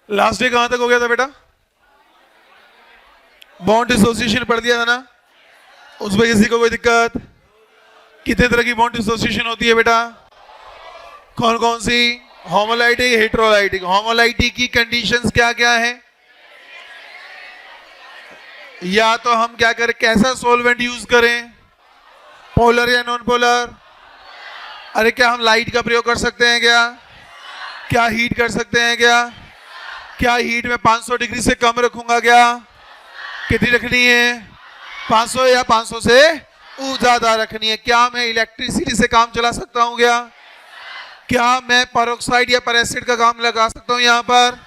Last day कहां तक हो गया था बेटा? बॉन्ड डिसोसिएशन पढ़ दिया था ना? उसमें किसी को कोई दिक्कत? कितने तरह की बॉन्ड डिसोसिएशन होती है बेटा? कौन कौन सी? होमोलाइटिक, हेटेरोलाइटिक। होमोलाइटिक की कंडीशंस क्या क्या है? या तो हम क्या करें, कैसा सॉल्वेंट यूज करें, पोलर या नॉन पोलर? अरे क्या हम लाइट का प्रयोग कर सकते हैं क्या? क्या हीट कर सकते हैं क्या? क्या हीट में 500 डिग्री से कम रखूंगा क्या? कितनी रखनी है? 500 या 500 से ज्यादा रखनी है। क्या मैं इलेक्ट्रिसिटी से काम चला सकता हूं क्या? क्या मैं पेरोक्साइड या पेरोक्साइड का काम लगा सकता हूं यहां पर?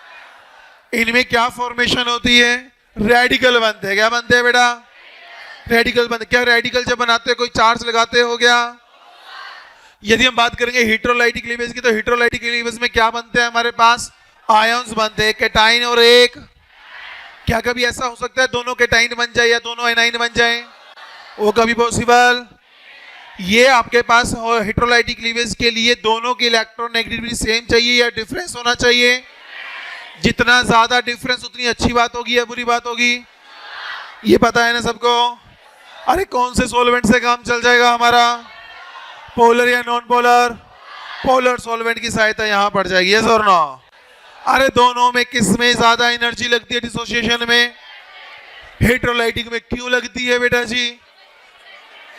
इनमें क्या फॉर्मेशन होती है? रेडिकल बनते हैं। क्या बनते हैं बेटा? रेडिकल बनते। क्या रेडिकल जब बनाते हैं कोई चार्ज लगाते हो क्या? यदि हम बात करेंगे हेटेरोलाइटिक क्लीवेज की, तो हेटेरोलाइटिक क्लीवेज में क्या बनते हैं हमारे पास? आयंस बनते हैं, कैटाइन और एक। क्या कभी ऐसा हो सकता है दोनों कैटाइन बन जाए या दोनों एनाइन बन जाए? वो कभी पॉसिबल? ये आपके पास हेटेरोलाइटिक क्लीवेज के लिए दोनों की इलेक्ट्रॉन नेगेटिविटी सेम चाहिए या डिफरेंस होना चाहिए? जितना ज्यादा डिफरेंस उतनी अच्छी बात होगी या बुरी बात होगी? ये पता है ना सबको? अरे कौन से सॉल्वेंट से काम चल जाएगा हमारा? पोलर या नॉन पोलर? पोलर सॉल्वेंट की सहायता यहां पड़ जाएगी। यस और नो? अरे दोनों में किस में ज्यादा एनर्जी लगती है डिसोसिएशन में? हेटेरोलाइटिक में। क्यों लगती है बेटा जी?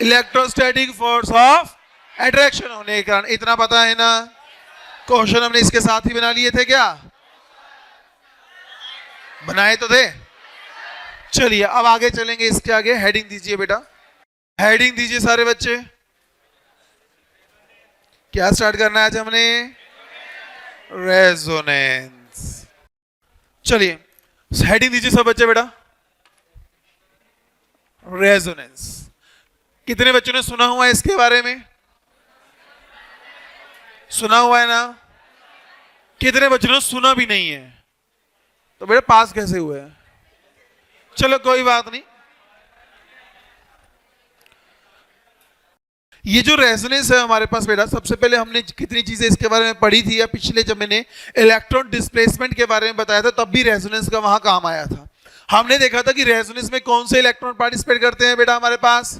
इलेक्ट्रोस्टैटिक फोर्स ऑफ अट्रैक्शन होने के कारण। इतना पता है ना? क्वेश्चन हमने इसके साथ ही बना लिए थे क्या? बनाए तो थे। चलिए अब आगे चलेंगे। इसके आगे हेडिंग दीजिए बेटा, हेडिंग दीजिए सारे बच्चे। क्या स्टार्ट करना है आज हमने? रेजोनेंस। चलिए हेडिंग दीजिए सब बच्चे बेटा, रेजोनेंस। कितने बच्चों ने सुना हुआ है इसके बारे में? सुना हुआ है ना? कितने बच्चों ने सुना भी नहीं है? तो बेटा पास कैसे हुए? चलो कोई बात नहीं। ये जो रेजोनेंस है हमारे पास बेटा, सबसे पहले हमने कितनी चीजें इसके बारे में पढ़ी थी, या पिछले जब मैंने इलेक्ट्रॉन डिस्प्लेसमेंट के बारे में बताया था तब भी रेजोनेंस का वहां काम आया था। हमने देखा था कि रेजोनेंस में कौन से इलेक्ट्रॉन पार्टिसिपेट करते हैं बेटा? हमारे पास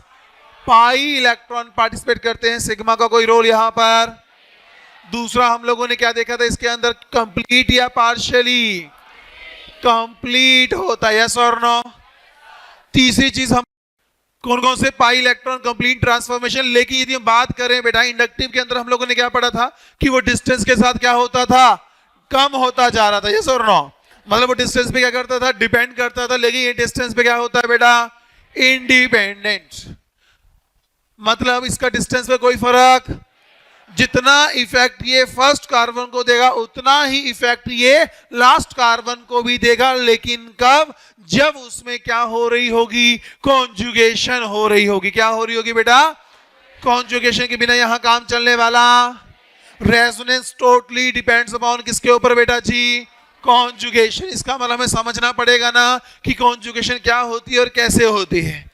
पाई इलेक्ट्रॉन पार्टिसिपेट करते हैं। सिग्मा का कोई रोल यहां पर? दूसरा हम लोगों ने क्या देखा था इसके अंदर? कंप्लीट या पार्शियली? कंप्लीट होता है। यस और नो? तीसरी चीज हम कौन कौन से पाई इलेक्ट्रॉन कंप्लीट ट्रांसफॉर्मेशन। लेकिन यदि हम बात करें बेटा इंडक्टिव के अंदर, हम लोगों ने क्या पढ़ा था कि वो डिस्टेंस के साथ क्या होता था? कम होता जा रहा था। यस और नो? मतलब वो डिस्टेंस पे क्या करता था? डिपेंड करता था। लेकिन ये डिस्टेंस पे क्या होता है बेटा? इंडिपेंडेंट। मतलब इसका डिस्टेंस पे कोई फर्क, जितना इफेक्ट ये फर्स्ट कार्बन को देगा उतना ही इफेक्ट ये लास्ट कार्बन को भी देगा। लेकिन कब? जब उसमें क्या हो रही होगी? कॉन्जुगेशन हो रही होगी। क्या हो रही होगी बेटा? कॉन्जुगेशन के बिना यहां काम चलने वाला। रेजोनेंस टोटली डिपेंड्स अपॉन किसके ऊपर बेटा जी? कॉन्जुगेशन। इसका मतलब हमें समझना पड़ेगा ना कि कॉन्जुगेशन क्या होती है और कैसे होती है।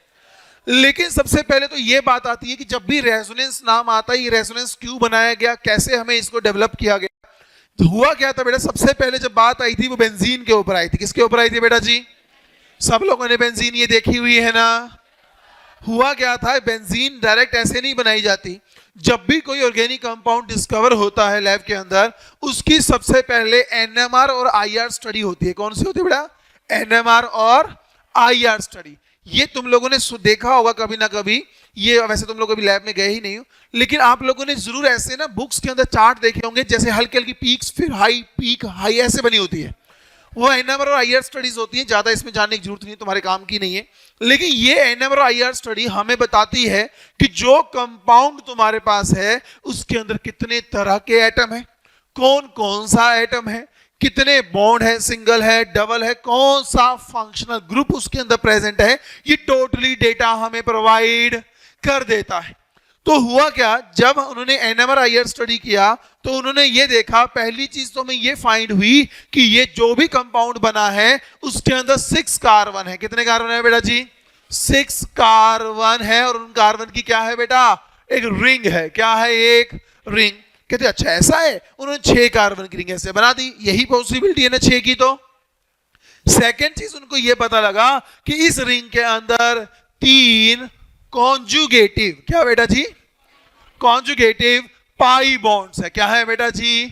लेकिन सबसे पहले तो ये बात आती है कि जब भी रेजोनेंस नाम आता है, ये रेजोनेंस क्यों बनाया गया, कैसे हमें इसको डेवलप किया गया? तो हुआ क्या था बेटा? सबसे पहले जब बात आई थी वो बेंजीन के ऊपर आई थी। किसके ऊपर आई थी बेटा जी? सब लोगों ने बेंजीन ये देखी हुई है ना? हुआ क्या था? बेंजीन डायरेक्ट ऐसे नहीं बनाई जाती। जब भी कोई ऑर्गेनिक कंपाउंड डिस्कवर होता है लैब के अंदर, उसकी सबसे पहले एनएमआर और आईआर स्टडी होती है। कौन सी होती है बेटा? एनएमआर और आईआर स्टडी। ये तुम लोगों ने देखा होगा कभी ना कभी। ये वैसे तुम लोग कभी लैब में गए ही नहीं हो, लेकिन आप लोगों ने जरूर ऐसे ना बुक्स के अंदर चार्ट देखे होंगे, जैसे हल्की हल्की पीक्स, फिर हाई पीक, हाई ऐसे बनी होती है। वो एनएमआर और आईआर स्टडीज होती है। ज्यादा इसमें जानने की जरूरत नहीं, तुम्हारे काम की नहीं है। लेकिन ये एनएमआर और आईआर स्टडी हमें बताती है कि जो कंपाउंड तुम्हारे पास है उसके अंदर कितने तरह के एटम है, कौन कौन सा एटम है, कितने बॉन्ड है, सिंगल है, डबल है, कौन सा फंक्शनल ग्रुप उसके अंदर प्रेजेंट है। ये टोटली डेटा हमें प्रोवाइड कर देता है। तो हुआ क्या? जब उन्होंने एनएमआर आईआर स्टडी किया तो उन्होंने ये देखा, पहली चीज तो हमें ये फाइंड हुई कि ये जो भी कंपाउंड बना है उसके अंदर 6 कार्बन है। कितने कार्बन है बेटा जी? 6 कार्बन है। और उन कार्बन की क्या है बेटा? एक रिंग है। क्या है? एक रिंग। कहते अच्छा ऐसा है, उन्होंने 6 कार्बन की रिंग ऐसे बना दी, यही पॉसिबिलिटी है ना 6 की। तो सेकेंड चीज उनको यह पता लगा कि इस रिंग के अंदर 3 कॉन्जुगेटिव, क्या बेटा जी, कॉन्जुगेटिव पाई बॉन्ड्स है। क्या है बेटा जी,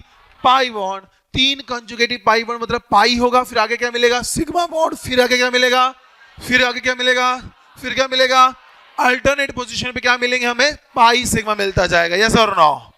pi bond. 3 conjugative pi bond मतलब पाई होगा, फिर आगे क्या मिलेगा, सिग्मा बॉन्ड, फिर आगे क्या मिलेगा, फिर आगे क्या मिलेगा, फिर क्या मिलेगा, अल्टरनेट पोजीशन पे क्या मिलेंगे हमें, पाई सिग्मा मिलता जाएगा। यस और नो।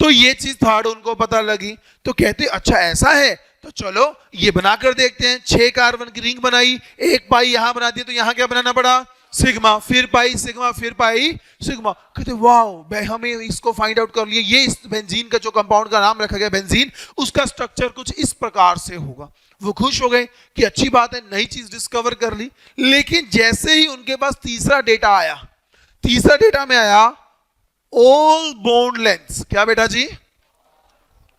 तो ये चीज थर्ड उनको पता लगी, तो कहते अच्छा ऐसा है तो चलो ये बनाकर देखते हैं। 6 कार्बन की रिंग बनाई, एक पाई यहां बना दी, तो यहां क्या बनाना पड़ा, सिग्मा, फिर पाई सिग्मा, फिर पाई सिग्मा। कहते वाह, हमें इसको फाइंड आउट कर लिए, ये इस बेंजीन का जो कंपाउंड का नाम रखा गया बेंजीन, उसका स्ट्रक्चर कुछ इस प्रकार से होगा। वो खुश हो गए कि अच्छी बात है, नई चीज डिस्कवर कर ली। लेकिन जैसे ही उनके पास तीसरा डेटा आया, तीसरा डेटा में आया ऑल बॉन्ड लेंथ्स, क्या बेटा जी,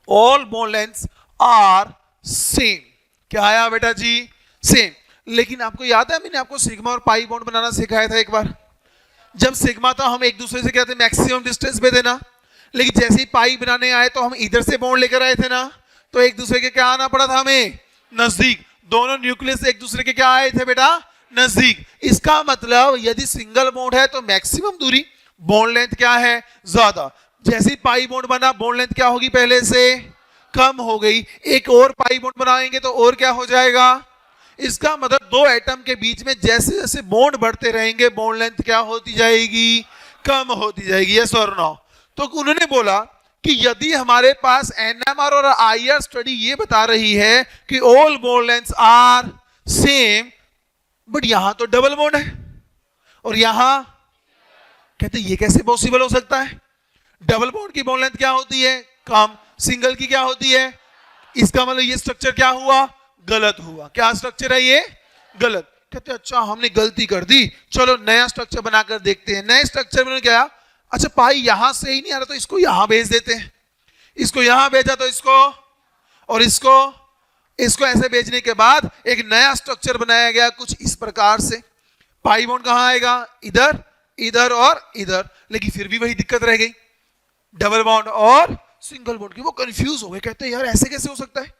all bond lengths are same. क्या आया बेटा जी, सेम। लेकिन आपको याद है मैंने आपको सिग्मा और पाई बॉन्ड बनाना सिखाया था एक बार। जब सिग्मा था हम एक दूसरे से क्या थे, मैक्सिमम डिस्टेंस पे थे ना, लेकिन जैसे ही पाई बनाने आए तो हम इधर से बॉन्ड लेकर आए थे ना, तो एक दूसरे के क्या आना पड़ा था हमें, नजदीक। दोनों न्यूक्लियस एक दूसरे के क्या आए थे बेटा, नजदीक। इसका मतलब यदि सिंगल बॉन्ड है तो मैक्सिमम दूरी, बॉन्ड लेंथ क्या है, ज्यादा। जैसे ही पाई बॉन्ड बना, बॉन्ड लेंथ क्या होगी, पहले से कम हो गई। एक और पाई बॉन्ड बनाएंगे तो और क्या हो जाएगा। इसका मतलब दो एटम के बीच में जैसे जैसे बॉन्ड बढ़ते रहेंगे, बॉन्ड लेंथ क्या होती जाएगी, कम होती जाएगी। यस और नो। तो उन्होंने बोला कि यदि हमारे पास एनएमआर और आईआर स्टडी ये बता रही है कि all bond lengths are same, but यहां तो डबल बॉन्ड है और यहां, कहते ये कैसे पॉसिबल हो सकता है। डबल बॉन्ड की बॉन्ड लेंथ क्या होती है, कम, सिंगल की क्या होती है। इसका मतलब ये स्ट्रक्चर क्या हुआ, गलत हुआ। क्या स्ट्रक्चर है ये, गलत। कहते अच्छा हमने गलती कर दी, चलो नया स्ट्रक्चर बनाकर देखते हैं। नए स्ट्रक्चर में क्या, अच्छा पाई यहां से ही नहीं आ रहा तो इसको यहां भेज देते हैं, इसको यहां भेजा तो इसको और इसको ऐसे भेजने के बाद एक नया स्ट्रक्चर बनाया गया कुछ इस प्रकार से। पाई बॉन्ड कहां आएगा, इधर, इधर और इधर। लेकिन फिर भी वही दिक्कत रह गई, डबल बॉन्ड और सिंगल बॉन्ड की। वो कंफ्यूज हो गए, कहते यार ऐसे कैसे हो सकता है।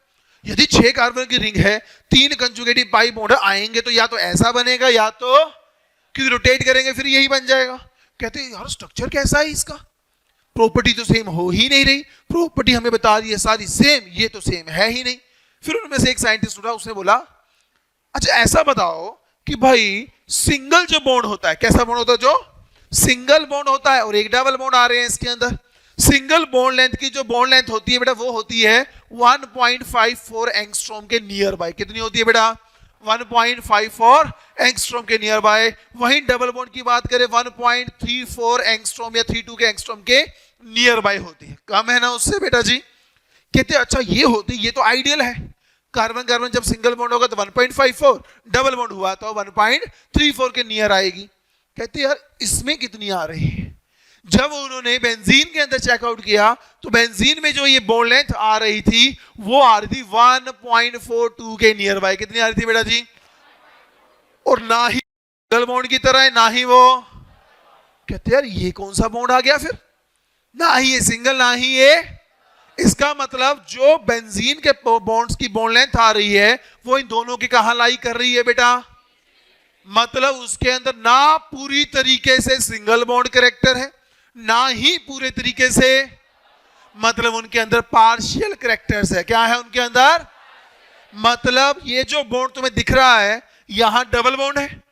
यदि 6 कार्बन की रिंग है, 3 कंजुगेटिव पाई बॉन्ड आएंगे तो या तो ऐसा बनेगा या तो क्योंकि रोटेट करेंगे फिर यही बन जाएगा। कहते यार स्ट्रक्चर कैसा है इसका, प्रॉपर्टी तो सेम हो ही नहीं रही, प्रॉपर्टी हमें बता रही है सारी सेम, ये तो सेम है ही नहीं। फिर उनमें से एक साइंटिस्ट उठा, उसने बोला अच्छा ऐसा बताओ कि भाई सिंगल जो बॉन्ड होता है, कैसा बॉन्ड होता है, जो सिंगल बॉन्ड होता है और एक डबल बॉन्ड आ रहे हैं इसके अंदर। सिंगल बॉन्ड लेंथ की जो बॉन्ड लेंथ होती है बेटा वो होती है 1.54 एंगस्ट्रॉम के नियर बाय। कितनी होती है बेटा, 1.54 एंगस्ट्रॉम के नियर बाय। वहीं डबल बॉन्ड की बात करें 1.34 एंगस्ट्रॉम या 32 के एंगस्ट्रॉम के नियर बाय होती है, कम है ना उससे बेटा जी। कहते अच्छा ये होती, ये तो आइडियल है। कार्बन कार्बन जब सिंगल बॉन्ड होगा तो 1.54, डबल बॉन्ड हुआ तो 1.34 के नियर आएगी। कहते यार इसमें कितनी आ रही है। जब उन्होंने बेंजीन के अंदर चेकआउट किया तो बेंजीन में जो ये बॉन्ड लेंथ आ रही थी वो आ रही थी 1.42 के नियर बाय। कितनी आ रही थी बेटा जी, और ना ही सिंगल बॉन्ड की तरह है ना ही वो। कहते यार ये कौन सा बॉन्ड आ गया फिर, ना ही ये सिंगल ना ही ये। इसका मतलब जो बेंजीन के बॉन्ड्स की बॉन्ड लेंथ आ रही है वो इन दोनों की कहां लाई कर रही है बेटा, मतलब उसके अंदर ना पूरी तरीके से सिंगल बॉन्ड कैरेक्टर है ना ही पूरे तरीके से, मतलब उनके अंदर पार्शियल कैरेक्टर्स है। क्या है उनके अंदर, मतलब ये जो बॉन्ड तुम्हें दिख रहा है यहां डबल बॉन्ड है,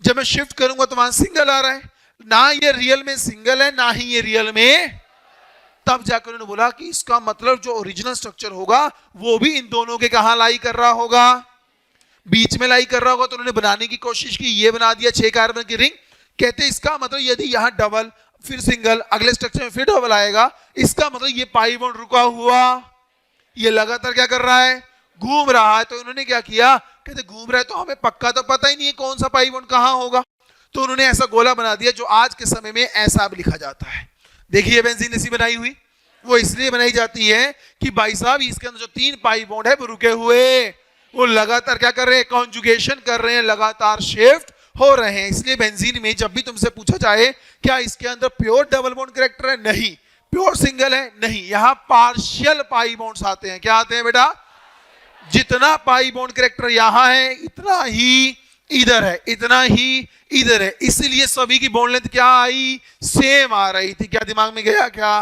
जब मैं शिफ्ट करूंगा तो वहां सिंगल आ रहा है। ना ये रियल में सिंगल है ना ही ये रियल में। तब जाकर उन्होंने बोला कि इसका मतलब जो ओरिजिनल स्ट्रक्चर होगा वो भी इन दोनों के कहां लाई कर रहा होगा, बीच में लाई कर रहा होगा। तो उन्होंने बनाने की कोशिश की, ये बना दिया 6 कार्बन की रिंग। कहते इसका मतलब यदि यहां डबल फिर सिंगल, अगले स्ट्रक्चर में फिर डबल आएगा, इसका मतलब ये पाई बॉन्ड रुका हुआ, ये लगातार क्या कर रहा है, घूम रहा है। तो उन्होंने क्या किया, कहते घूम रहा है तो हमें पक्का तो पता ही नहीं है कौन सा पाई बॉन्ड कहां होगा। तो उन्होंने ऐसा गोला बना दिया जो आज के समय में ऐसा भी लिखा जाता है। देखिए बेंजीन ऐसी बनाई हुई, वो इसलिए बनाई जाती है कि भाई साहब इसके अंदर जो 3 पाई बॉन्ड है वो रुके हुए, वो लगातार क्या कर रहे हैं, कॉन्जुगेशन कर रहे हैं, लगातार शिफ्ट हो रहे हैं। इसलिए बेंजीन में जब भी तुमसे पूछा जाए क्या इसके अंदर प्योर डबल बॉन्ड कैरेक्टर है, नहीं, प्योर सिंगल है नहीं, यहां पार्शियल पाई बॉन्ड्स आते हैं। क्या आते हैं बेटा? जितना पाई बॉन्ड कैरेक्टर यहां है इतना ही इधर है, इतना ही इधर है, इसलिए सभी की बॉन्ड लेंथ क्या आई? सेम आ रही थी। क्या दिमाग में गया क्या?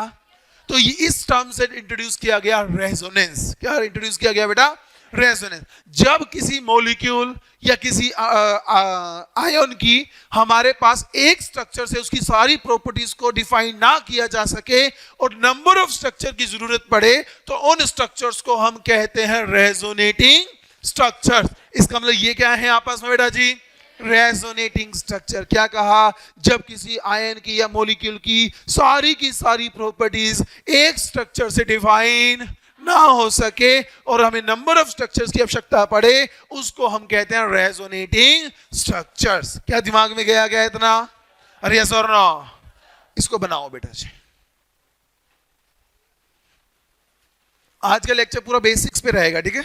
तो ये इस टर्म से इंट्रोड्यूस किया गया रेजोनेंस। क्या इंट्रोड्यूस किया गया बेटा? रेजोनेंस। जब किसी मॉलिक्यूल या किसी आयन की हमारे पास एक स्ट्रक्चर से उसकी सारी प्रॉपर्टीज को डिफाइन ना किया जा सके और नंबर ऑफ स्ट्रक्चर की जरूरत पड़े तो उन स्ट्रक्चर्स को हम कहते हैं रेजोनेटिंग स्ट्रक्चर्स। इसका मतलब ये क्या है आपस में बेटा जी? Resonating structure. क्या कहा? जब किसी आयन की या मॉलिक्यूल की सारी प्रॉपर्टीज एक स्ट्रक्चर से डिफाइन ना हो सके और हमें नंबर ऑफ स्ट्रक्चर्स की आवश्यकता पड़े, उसको हम कहते हैं रेजोनेटिंग स्ट्रक्चर्स। क्या दिमाग में गया क्या इतना? अरे यस और नो? इसको बनाओ बेटा जी। आज का लेक्चर पूरा बेसिक्स पे रहेगा, ठीक है?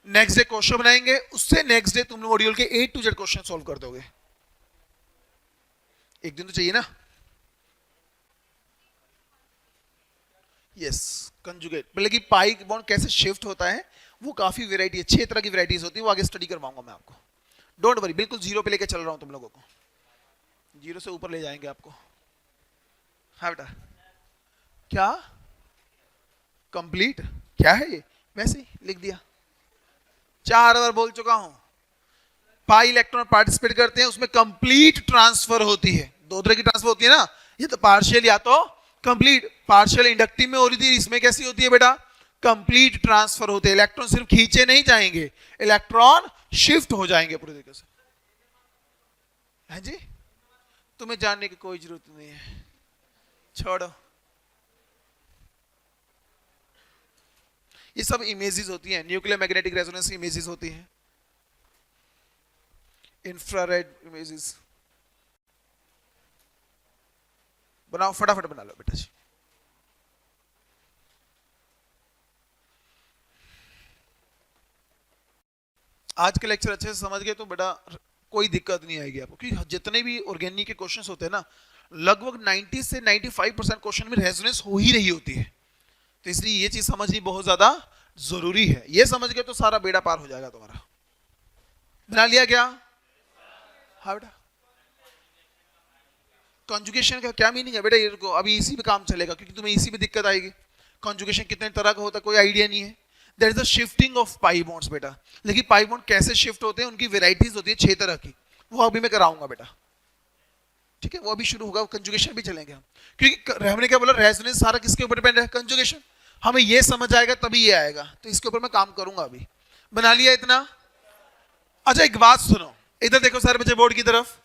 नेक्स्ट डे क्वेश्चन बनाएंगे, उससे नेक्स्ट डे तुम मॉड्यूल के A to Z question solve कर दोगे। एक दिन तो चाहिए ना? यस, कंजुगेट मतलब कि पाई बॉन्ड कैसे शिफ्ट होता है, वो काफी वैरायटी है, 6 तरह की वैरायटीज होती है, वो आगे स्टडी करवाऊंगा मैं आपको। डोंट वरी, बिल्कुल जीरो पे लेके चल रहा हूं तुम लोगों को, जीरो से ऊपर ले जाएंगे आपको। हाँ बेटा, क्या कंप्लीट क्या है ये? वैसे ही लिख दिया, 4 बार बोल चुका हूं। पाई इलेक्ट्रॉन पार्टिसिपेट करते हैं, उसमें कंप्लीट ट्रांसफर होती है। 2 तरह की ट्रांसफर होती है ना, ये तो पार्शियल या तो कंप्लीट। पार्शियल इंडक्टिव में हो रही थी, इसमें कैसी होती है बेटा? कंप्लीट ट्रांसफर होते हैं। इलेक्ट्रॉन सिर्फ खींचे नहीं जाएंगे, इलेक्ट्रॉन शिफ्ट हो जाएंगे पूरी तरीके से। है जी? तुम्हें जानने की कोई जरूरत नहीं है, छोड़ो। ये सब इमेजेस होती हैं, न्यूक्लियर मैग्नेटिक रेजोनेंस की इमेजेस होती हैं, इंफ्रारेड इमेजेस। बनाओ, फटाफट बना लो बेटा जी। आज के लेक्चर अच्छे से समझ गए तो बेटा कोई दिक्कत नहीं आएगी आपको, क्योंकि जितने भी ऑर्गेनिक के क्वेश्चंस होते हैं ना, लगभग 90 से 95% क्वेश्चन में रेजोनेंस हो ही रही होती है। तो इसलिए ये चीज समझनी बहुत ज्यादा जरूरी है। ये समझ गए तो सारा बेड़ा पार हो जाएगा तुम्हारा। बना लिया क्या? हाँ बेटा, कॉन्जुगेशन का क्या मीनिंग है बेटा? ये को अभी इसी पे काम चलेगा, क्योंकि तुम्हें इसी पे दिक्कत आएगी। कॉन्जुगेशन कितने तरह का होता है कोई आइडिया नहीं है। There is the shifting of pi bonds बेटा, लेकिन पाई बॉन्ड कैसे शिफ्ट होते हैं, उनकी वेराइटीज होती है 6 तरह की, वो अभी मैं कराऊंगा बेटा, ठीक है? वो अभी शुरू होगा, कंजुगेशन भी चलेंगे हम, क्योंकि हमने क्या बोला, रेजोनेंस सारा किसके ऊपर डिपेंड है? कंजुगेशन। हमें ये समझ आएगा तभी ये आएगा, तो इसके ऊपर मैं काम करूंगा अभी। बना लिया इतना? अच्छा एक बात सुनो, इधर देखो सारे बच्चे बोर्ड की तरफ।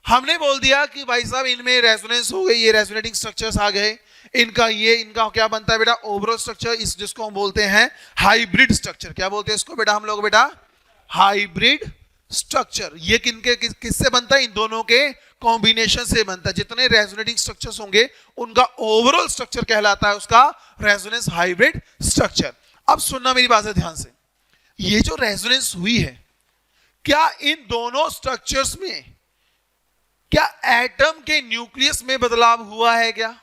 हमने बोल दिया कि भाई साहब इनमें रेजोनेंस हो गई, ये रेजोनेटिंग स्ट्रक्चर्स आ गए, इनका क्या बनता है बेटा? ओवरऑल स्ट्रक्चर, इस जिसको हम बोलते हैं हाइब्रिड स्ट्रक्चर। क्या बोलते हैं इसको बेटा हम लोग? बेटा हाइब्रिड स्ट्रक्चर। ये किससे बनता है? इन दोनों के कॉम्बिनेशन से बनता है। जितने रेजोनेटिंग स्ट्रक्चर्स होंगे उनका ओवरऑल स्ट्रक्चर कहलाता है उसका रेजोनेंस हाइब्रिड स्ट्रक्चर। अब सुनना मेरी बात है ध्यान से, ये जो रेजोनेंस हुई है, क्या इन दोनों स्ट्रक्चर्स में क्या एटम के न्यूक्लियस में बदलाव हुआ है क्या?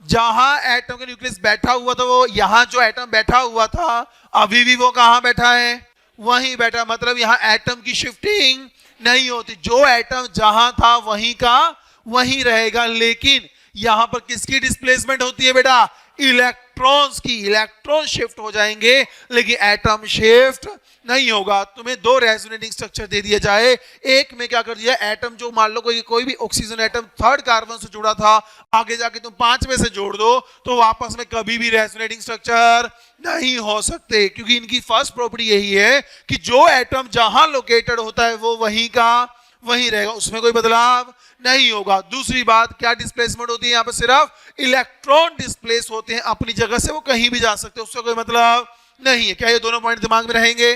जहां एटम के न्यूक्लियस बैठा हुआ था, वो यहां जो एटम बैठा हुआ था अभी भी वो कहां बैठा है? वहीं बैठा। मतलब यहां एटम की शिफ्टिंग नहीं होती, जो एटम जहां था वहीं का वहीं रहेगा। लेकिन यहां पर किसकी डिस्प्लेसमेंट होती है बेटा? इलेक्ट्रॉन्स की। इलेक्ट्रॉन शिफ्ट हो जाएंगे लेकिन एटम शिफ्ट नहीं होगा। तुम्हें 2 रेजोनेटिंग स्ट्रक्चर दे दिया जाए, एक में क्या कर दिया, एटम जो मान लो कोई भी ऑक्सीजन एटम 3rd कार्बन से जुड़ा था, आगे जाके तुम 5 में से जोड़ दो तो वापस में कभी भी रेजोनेटिंग स्ट्रक्चर नहीं हो सकते, क्योंकि इनकी फर्स्ट प्रॉपर्टी यही है कि जो एटम जहां लोकेटेड होता है वो वहीं का वहीं रहेगा, उसमें कोई बदलाव नहीं होगा। दूसरी बात, क्या डिस्प्लेसमेंट होती है यहाँ पर? सिर्फ इलेक्ट्रॉन डिस्प्लेस होते हैं अपनी जगह से, वो कहीं भी जा सकते हैं, उसका कोई मतलब नहीं है। क्या ये दोनों पॉइंट दिमाग में रहेंगे?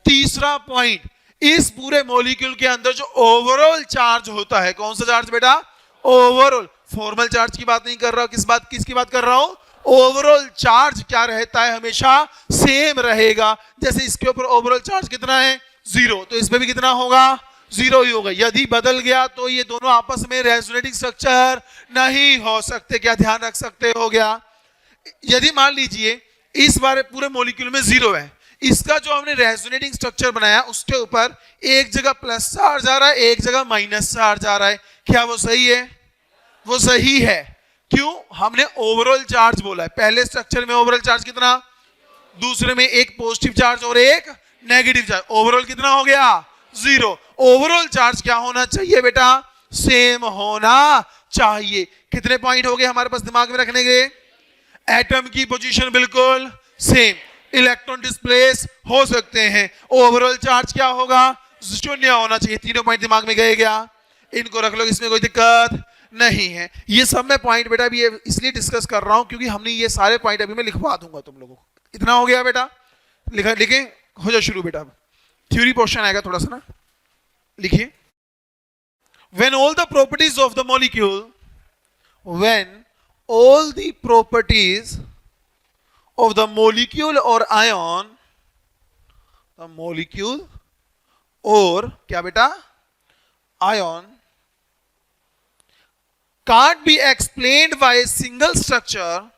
तीसरा पॉइंट, इस पूरे मॉलिक्यूल के अंदर जो ओवरऑल चार्ज होता है, कौन सा चार्ज बेटा? ओवरऑल। फॉर्मल चार्ज की बात नहीं कर रहा हूं, किसकी बात कर रहा हूं? ओवरऑल चार्ज क्या रहता है? हमेशा सेम रहेगा। जैसे इसके ऊपर ओवरऑल चार्ज कितना है? 0, तो इसमें भी कितना होगा? जीरो ही होगा। यदि बदल गया तो ये दोनों आपस में रेजोनेटिंग स्ट्रक्चर नहीं हो सकते। क्या ध्यान रख सकते हो गया? यदि मान लीजिए इस बार पूरे मॉलिक्यूल में जीरो है, इसका जो हमने रेजोनेटिंग स्ट्रक्चर बनाया उसके ऊपर एक जगह प्लस चार्ज आ रहा है, एक जगह माइनस चार्ज आ रहा है, क्या वो सही है? वो सही है। क्यों? हमने ओवरऑल चार्ज बोला है। पहले स्ट्रक्चर में ओवरऑल चार्ज कितना, दूसरे में एक पॉजिटिव चार्ज और एक नेगेटिव चार्ज, ओवरऑल कितना हो गया? जीरो। ओवरऑल चार्ज क्या होना चाहिए बेटा? सेम होना चाहिए। कितने पॉइंट हो गए हमारे पास दिमाग में रखने के? एटम की पोजीशन बिल्कुल सेम, इलेक्ट्रॉन डिस्प्लेस हो सकते हैं, ओवरऑल चार्ज क्या होगा? शून्य होना चाहिए। तीनों पॉइंट दिमाग में गए क्या? इनको रख लो, इसमें कोई दिक्कत नहीं है। ये सब मैं पॉइंट बेटा भी इसलिए डिस्कस कर रहा हूं क्योंकि हमने ये सारे पॉइंट अभी मैं लिखवा दूंगा तुम लोगों को। इतना हो गया बेटा? लिखे हो जाए शुरू बेटा। थ्योरी पोर्शन आएगा थोड़ा सा ना, लिखिए। When all the properties of the molecule, when all the properties of the molecule or ion, the molecule or क्या बेटा? Ion can't be explained by a single structure,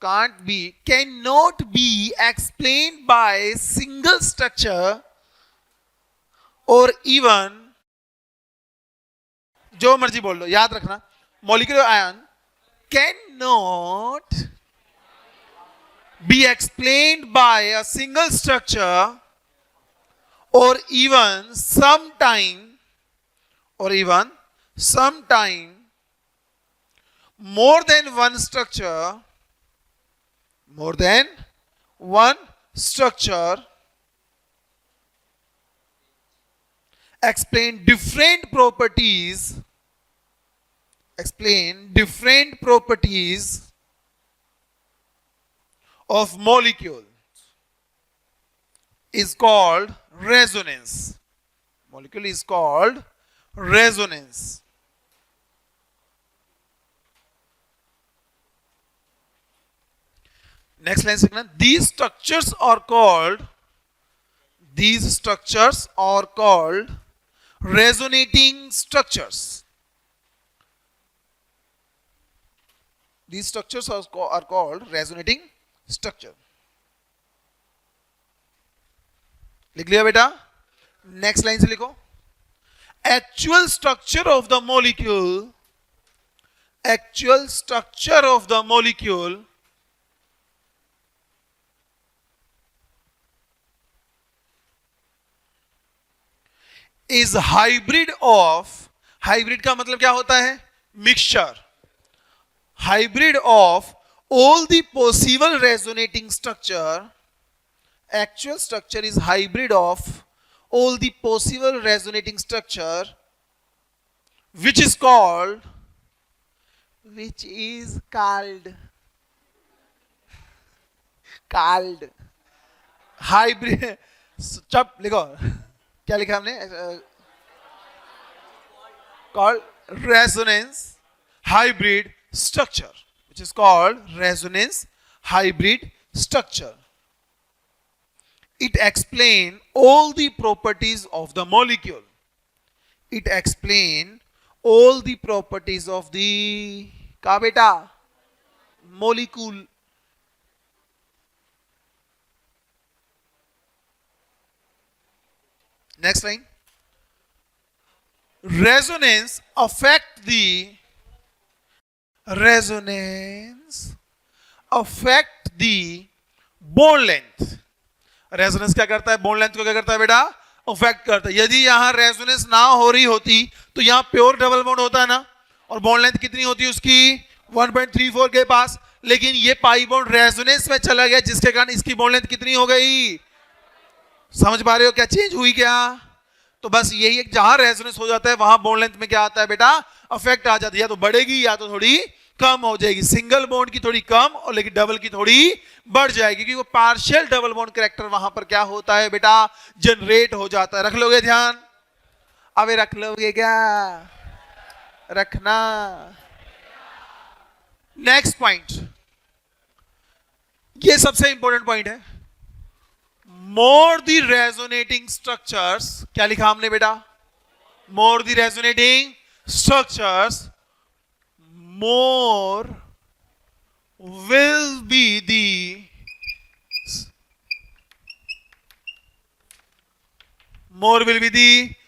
cannot be explained by a single structure or even, जो मर्जी बोल लो, याद रखना, molecular ion cannot be explained by a single structure or even sometime more than one structure explain different properties of molecule is called resonance. Molecule is called resonance. Next line सीखना। These structures are called resonating structures. These structures are called resonating structure. लिख लिया बेटा? Next line से लिखो। Actual structure of the molecule is hybrid का मतलब क्या होता है? Mixture. Hybrid of all the possible resonating structure. Actual structure is hybrid of all the possible resonating structure, which is called hybrid. चप लिखो, क्या लिखा हमने? called resonance hybrid structure, which is called resonance hybrid structure. It explains all the properties of the molecule. It explains all the properties of the क्या बेटा? molecule. Next line. Resonance affect the bond length. Resonance क्या करता है? Bond length को क्या करता है बेटा? अफेक्ट करता है। यदि यहां रेजोनेंस ना हो रही होती तो यहां प्योर डबल बॉन्ड होता है ना, और बॉन्ड लेंथ कितनी होती है उसकी? 1.34 के पास। लेकिन ये पाई बॉन्ड रेजोनेंस में चला गया जिसके कारण इसकी बॉन्ड लेंथ कितनी हो गई? समझ पा रहे हो क्या चेंज हुई क्या? तो बस यही एक, जहां रेजोनेंस हो जाता है वहां बॉन्ड लेंथ में क्या आता है बेटा? अफेक्ट आ जाती है, या तो बढ़ेगी या तो थोड़ी कम हो जाएगी। सिंगल बॉन्ड की थोड़ी कम और लेकिन डबल की थोड़ी बढ़ जाएगी, क्योंकि वो पार्शियल डबल बॉन्ड कैरेक्टर वहां पर क्या होता है बेटा? जनरेट हो जाता है। रख लोगे ध्यान? अबे रख लोगे क्या? रखना। नेक्स्ट पॉइंट, ये सबसे इंपॉर्टेंट पॉइंट है। मोर द रेजोनेटिंग स्ट्रक्चर्स, क्या लिखा हमने बेटा? more the resonating structures, more will be the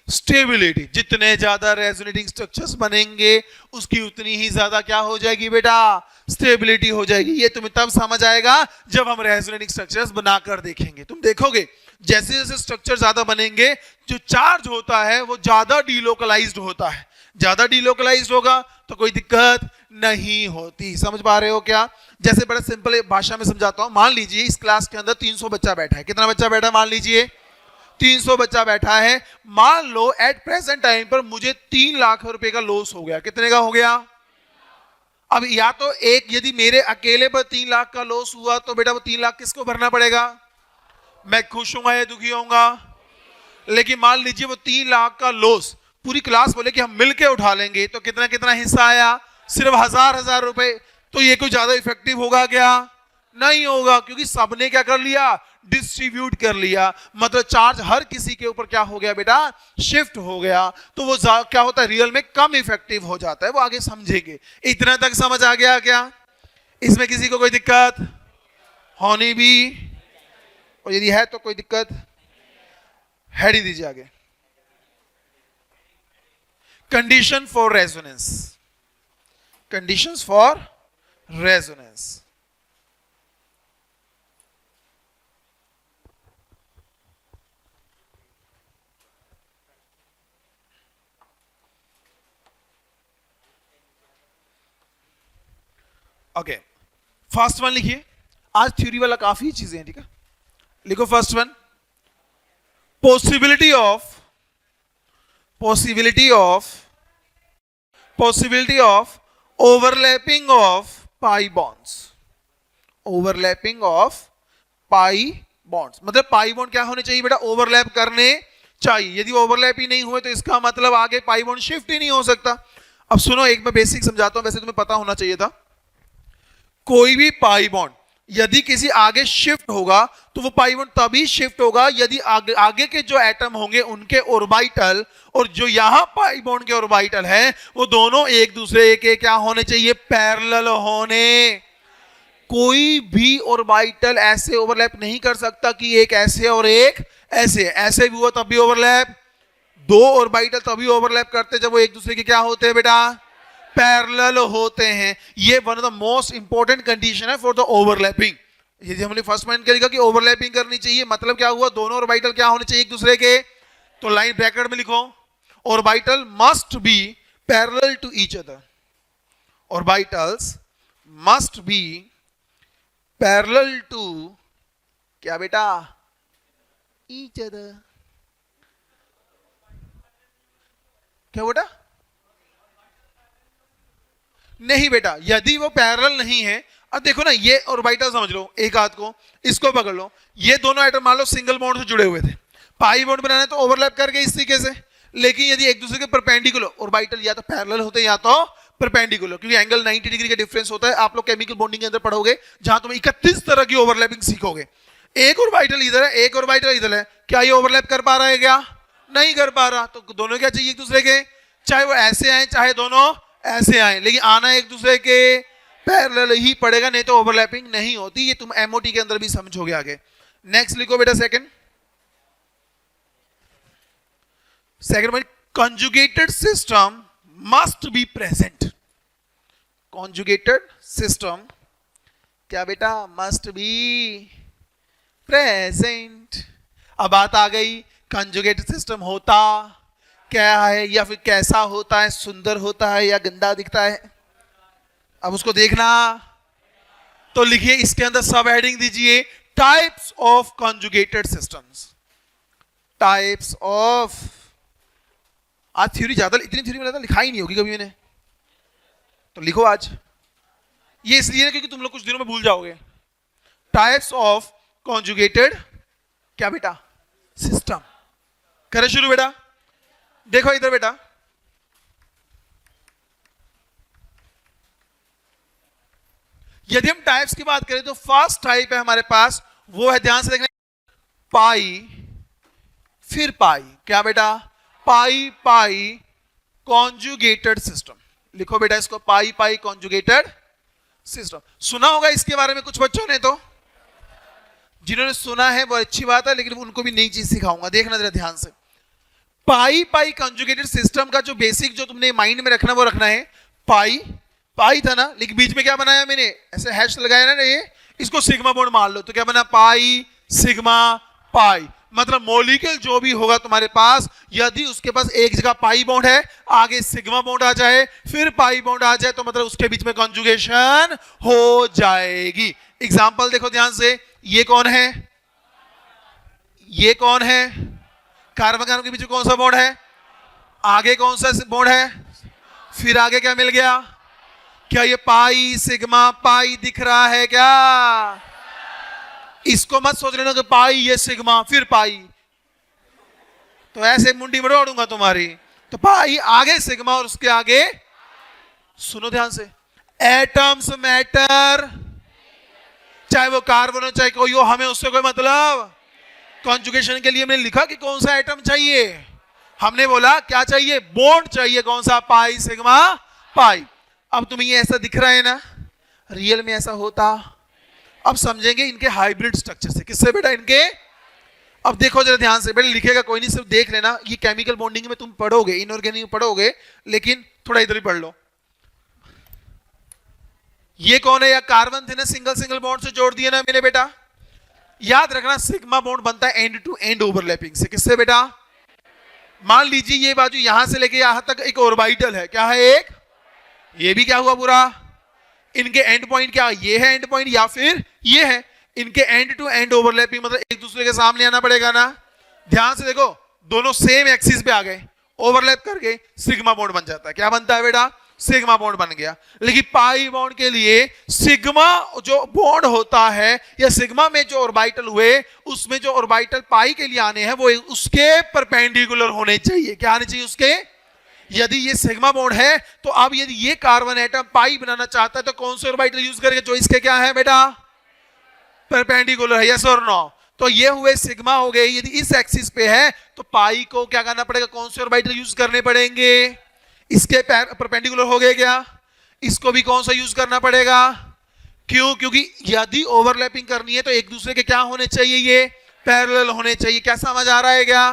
stability. जितने ज्यादा रेजोनेटिंग स्ट्रक्चर्स बनेंगे उसकी उतनी ही ज्यादा क्या हो जाएगी बेटा, स्टेबिलिटी हो जाएगी। ये तुम्हें तब समझ आएगा जब हम रेजोनेटिंग स्ट्रक्चर्स बनाकर देखेंगे। तुम देखोगे जैसे जैसे स्ट्रक्चर ज्यादा बनेंगे जो चार्ज होता है वो ज्यादा डीलोकलाइज्ड होता है। ज्यादा डीलोकलाइज्ड होगा तो कोई दिक्कत नहीं होती। समझ पा रहे हो क्या? जैसे बड़ा सिंपल भाषा में समझाता हूं। मान लीजिए इस क्लास के अंदर 300 बच्चा बैठा है। कितना बच्चा बैठा है? मान लीजिए 300 बच्चा बैठा है। मान लो एट प्रेजेंट टाइम पर मुझे 3 लाख रुपए का लॉस हो गया। कितने का हो गया? अब या तो एक, यदि मेरे अकेले पर 3 लाख का लॉस हुआ तो बेटा वो 3 लाख किसको भरना पड़ेगा? मैं खुश हूंगा या दुखी होऊंगा? लेकिन मान लीजिए वो 3 लाख का लॉस पूरी क्लास बोले कि हम मिलके उठा लेंगे तो कितना कितना हिस्सा आया? सिर्फ 1000 रुपए। तो ये कोई ज्यादा इफेक्टिव होगा क्या? नहीं होगा, क्योंकि सबने क्या कर लिया? डिस्ट्रीब्यूट कर लिया। मतलब चार्ज हर किसी के ऊपर क्या हो गया बेटा? शिफ्ट हो गया। तो वो क्या होता है? रियल में कम इफेक्टिव हो जाता है। वो आगे समझेंगे। इतना तक समझ आ गया क्या? इसमें किसी को कोई दिक्कत होनी भी, और यदि है तो कोई दिक्कत हेड ही दीजिए आगे। Condition for resonance. Conditions for resonance. Okay, first one लिखिए। आज थ्योरी वाला काफी चीजें हैं, ठीक है? लिखो first one, possibility of overlapping of pi bonds. Overlapping of pi bonds मतलब पाई बॉन्ड क्या होने चाहिए बेटा? ओवरलैप करने चाहिए। यदि ओवरलैप ही नहीं हुए तो इसका मतलब आगे पाई बॉन्ड शिफ्ट ही नहीं हो सकता। अब सुनो, एक मैं बेसिक समझाता हूं, वैसे तुम्हें पता होना चाहिए था। कोई भी पाई बॉन्ड यदि किसी आगे शिफ्ट होगा तो वो पाई बॉन्ड तभी शिफ्ट होगा यदि आगे के जो एटम होंगे उनके ऑर्बिटल और जो यहां पाई बॉन्ड के ऑर्बिटल है वो दोनों एक दूसरे के क्या होने चाहिए? पैरेलल होने। कोई भी ऑर्बिटल ऐसे ओवरलैप नहीं कर सकता कि एक ऐसे और एक ऐसे। ऐसे भी हुआ तब भी ओवरलैप। दो ऑर्बिटल तभी ओवरलैप करते जब वो एक दूसरे के क्या होते हैं बेटा? पैरेलल होते हैं। ये one of the most important condition है फॉर द ओवरलैपिंग। यदि हमने फर्स्ट पॉइंट करेगा कि ओवरलैपिंग करनी चाहिए, मतलब क्या हुआ? दोनों ऑर्बिटल क्या होने चाहिए एक दूसरे के? तो लाइन ब्रैकेट में लिखो, orbital must be parallel to each other. Orbitals must be parallel to क्या बेटा? Each other. क्या बेटा? नहीं बेटा, यदि वो पैरेलल नहीं है। अब देखो ना, ये ऑर्बिटल समझ लो, एक हाथ को इसको पकड़ लो। ये दोनों एटम मान लो सिंगल बॉन्ड से जुड़े हुए थे। पाई बॉन्ड बनाना है तो ओवरलैप करके इस तरीके से। लेकिन यदि एक दूसरे के परपेंडिकुलर ऑर्बिटल या तो पैरेलल होते हैं या तो परपेंडिकुलर, क्योंकि एंगल 90 डिग्री का डिफरेंस होता है। आप लोग केमिकल बॉन्डिंग के अंदर पढ़ोगे जहां तुम 31 तरह की ओवरलैपिंग सीखोगे। एक ऑर्बिटल इधर है, एक ऑर्बिटल इधर है, क्या ये ओवरलैप कर पा रहा है? क्या नहीं कर पा रहा। तो दोनों क्या चाहिए एक दूसरे के? चाहे वो ऐसे आए चाहे दोनों ऐसे आए, लेकिन आना एक दूसरे के पैरेलल ही पड़ेगा, नहीं तो ओवरलैपिंग नहीं होती। ये तुम एमओटी के अंदर भी समझोगे आगे। नेक्स्ट लिखो बेटा second point, conjugated system must be present। conjugated system क्या बेटा? must be present। अब बात आ गई, conjugated system होता क्या है या फिर कैसा होता है? सुंदर होता है या गंदा दिखता है? अब उसको देखना। तो लिखिए इसके अंदर सब हेडिंग दीजिए, types of conjugated systems. Types of, आज थ्योरी ज्यादा, इतनी थ्योरी में लिखा ही नहीं होगी कभी मैंने, तो लिखो आज। ये इसलिए क्योंकि तुम लोग कुछ दिनों में भूल जाओगे। टाइप्स ऑफ कॉन्जुगेटेड क्या बेटा? सिस्टम। करें शुरू बेटा। देखो इधर बेटा, यदि हम टाइप्स की बात करें तो फर्स्ट टाइप है हमारे पास, वो है, ध्यान से देखना, पाई फिर पाई। क्या बेटा? पाई पाई कॉन्जुगेटेड सिस्टम। लिखो बेटा इसको, पाई पाई कॉन्जुगेटेड सिस्टम। सुना होगा इसके बारे में कुछ बच्चों ने, तो जिन्होंने सुना है वो अच्छी बात है, लेकिन उनको भी नई चीज सिखाऊंगा, देखना जरा ध्यान से। पाई पाई कॉन्जुगेटेड सिस्टम का जो बेसिक जो तुमने माइंड में रखना वो रखना है, पाई पाई था ना, लेकिन बीच में क्या बनाया मैंने, ऐसे हैश लगाया ना ये, इसको सिग्मा बॉन्ड मान लो, तो क्या बना, पाई सिग्मा पाई। मतलब मॉलिक्यूल जो भी होगा तुम्हारे पास, यदि उसके पास एक जगह पाई बॉन्ड है, आगे सिग्मा बॉन्ड आ जाए, फिर पाई बॉन्ड आ जाए, तो मतलब उसके बीच में कॉन्जुगेशन हो जाएगी। एग्जाम्पल देखो ध्यान से, ये कौन है, ये कौन है, कार्बन कार्बन के बीच में कौन सा बॉन्ड है, आगे कौन सा बॉन्ड है, फिर आगे क्या मिल गया, क्या ये पाई सिग्मा पाई दिख रहा है क्या? इसको मत सोच लेना कि पाई ये सिग्मा फिर पाई, तो ऐसे मुंडी में उड़ूंगा तुम्हारी। तो पाई आगे सिग्मा और उसके आगे, सुनो ध्यान से, एटम्स मैटर, चाहे वो कार्बन हो चाहे कोई हो, हमें उससे कोई मतलब। कॉन्जुगेशन के लिए हमने लिखा कि कौन सा एटम चाहिए, हमने बोला क्या चाहिए, बॉन्ड चाहिए, कौन सा, पाई सिग्मा पाई। अब तुम्हें ये ऐसा दिख रहा है ना, रियल में ऐसा होता। अब समझेंगे इनके हाइब्रिड स्ट्रक्चर से। किससे बेटा, इनके। अब देखो जरा ध्यान से, बेटा लिखेगा कोई नहीं, सिर्फ देख लेना, ये केमिकल बॉन्डिंग में तुम पढ़ोगे, इनऑर्गेनिक में पढ़ोगे, लेकिन थोड़ा इधर ही पढ़ लो। ये कौन है, या कार्बन थे ना, सिंगल सिंगल बॉन्ड से जोड़ दिया ना मैंने बेटा। याद रखना सिग्मा बॉन्ड बनता है एंड टू एंड ओवरलैपिंग से। किससे बेटा, मान लीजिए ये बाजू यहां से लेके यहां तक एक ऑर्बिटल है, क्या है एक, ये भी क्या हुआ पूरा, इनके एंड पॉइंट क्या, ये है एंड पॉइंट या फिर ये है, इनके एंड टू एंड ओवरलैपिंग मतलब एक दूसरे के सामने आना पड़ेगा ना। ध्यान से देखो, दोनों सेम एक्सिस पे आ गए, ओवरलैप कर गए, सिग्मा बॉन्ड बन जाता है। क्या बनता है बेटा, सिग्मा बॉन्ड बन गया। लेकिन पाई बॉन्ड के लिए सिग्मा जो बॉन्ड होता है, या सिग्मा में जो ऑर्बिटल हुए, उसमें जो ऑर्बिटल पाई के लिए आने हैं वो उसके परपेंडिकुलर होने चाहिए। क्या आने चाहिए उसके, यदि ये सिग्मा बॉन्ड है तो अब यदि ये कार्बन एटम पाई बनाना चाहता है तो कौन से ऑर्बिटल यूज करेगा, जो इसके क्या है बेटा, परपेंडिकुलर है, यस और नो। तो ये हुए सिग्मा हो गए, यदि इस एक्सिस पे है तो पाई को क्या करना पड़ेगा, कौन से ऑर्बिटल यूज करने पड़ेंगे, इसके परपेंडिकुलर हो गए क्या, इसको भी कौन सा यूज करना पड़ेगा। क्यों, क्योंकि यदि ओवरलैपिंग करनी है तो एक दूसरे के क्या होने चाहिए, ये पैरेलल होने चाहिए। क्या समझ आ रहा है क्या?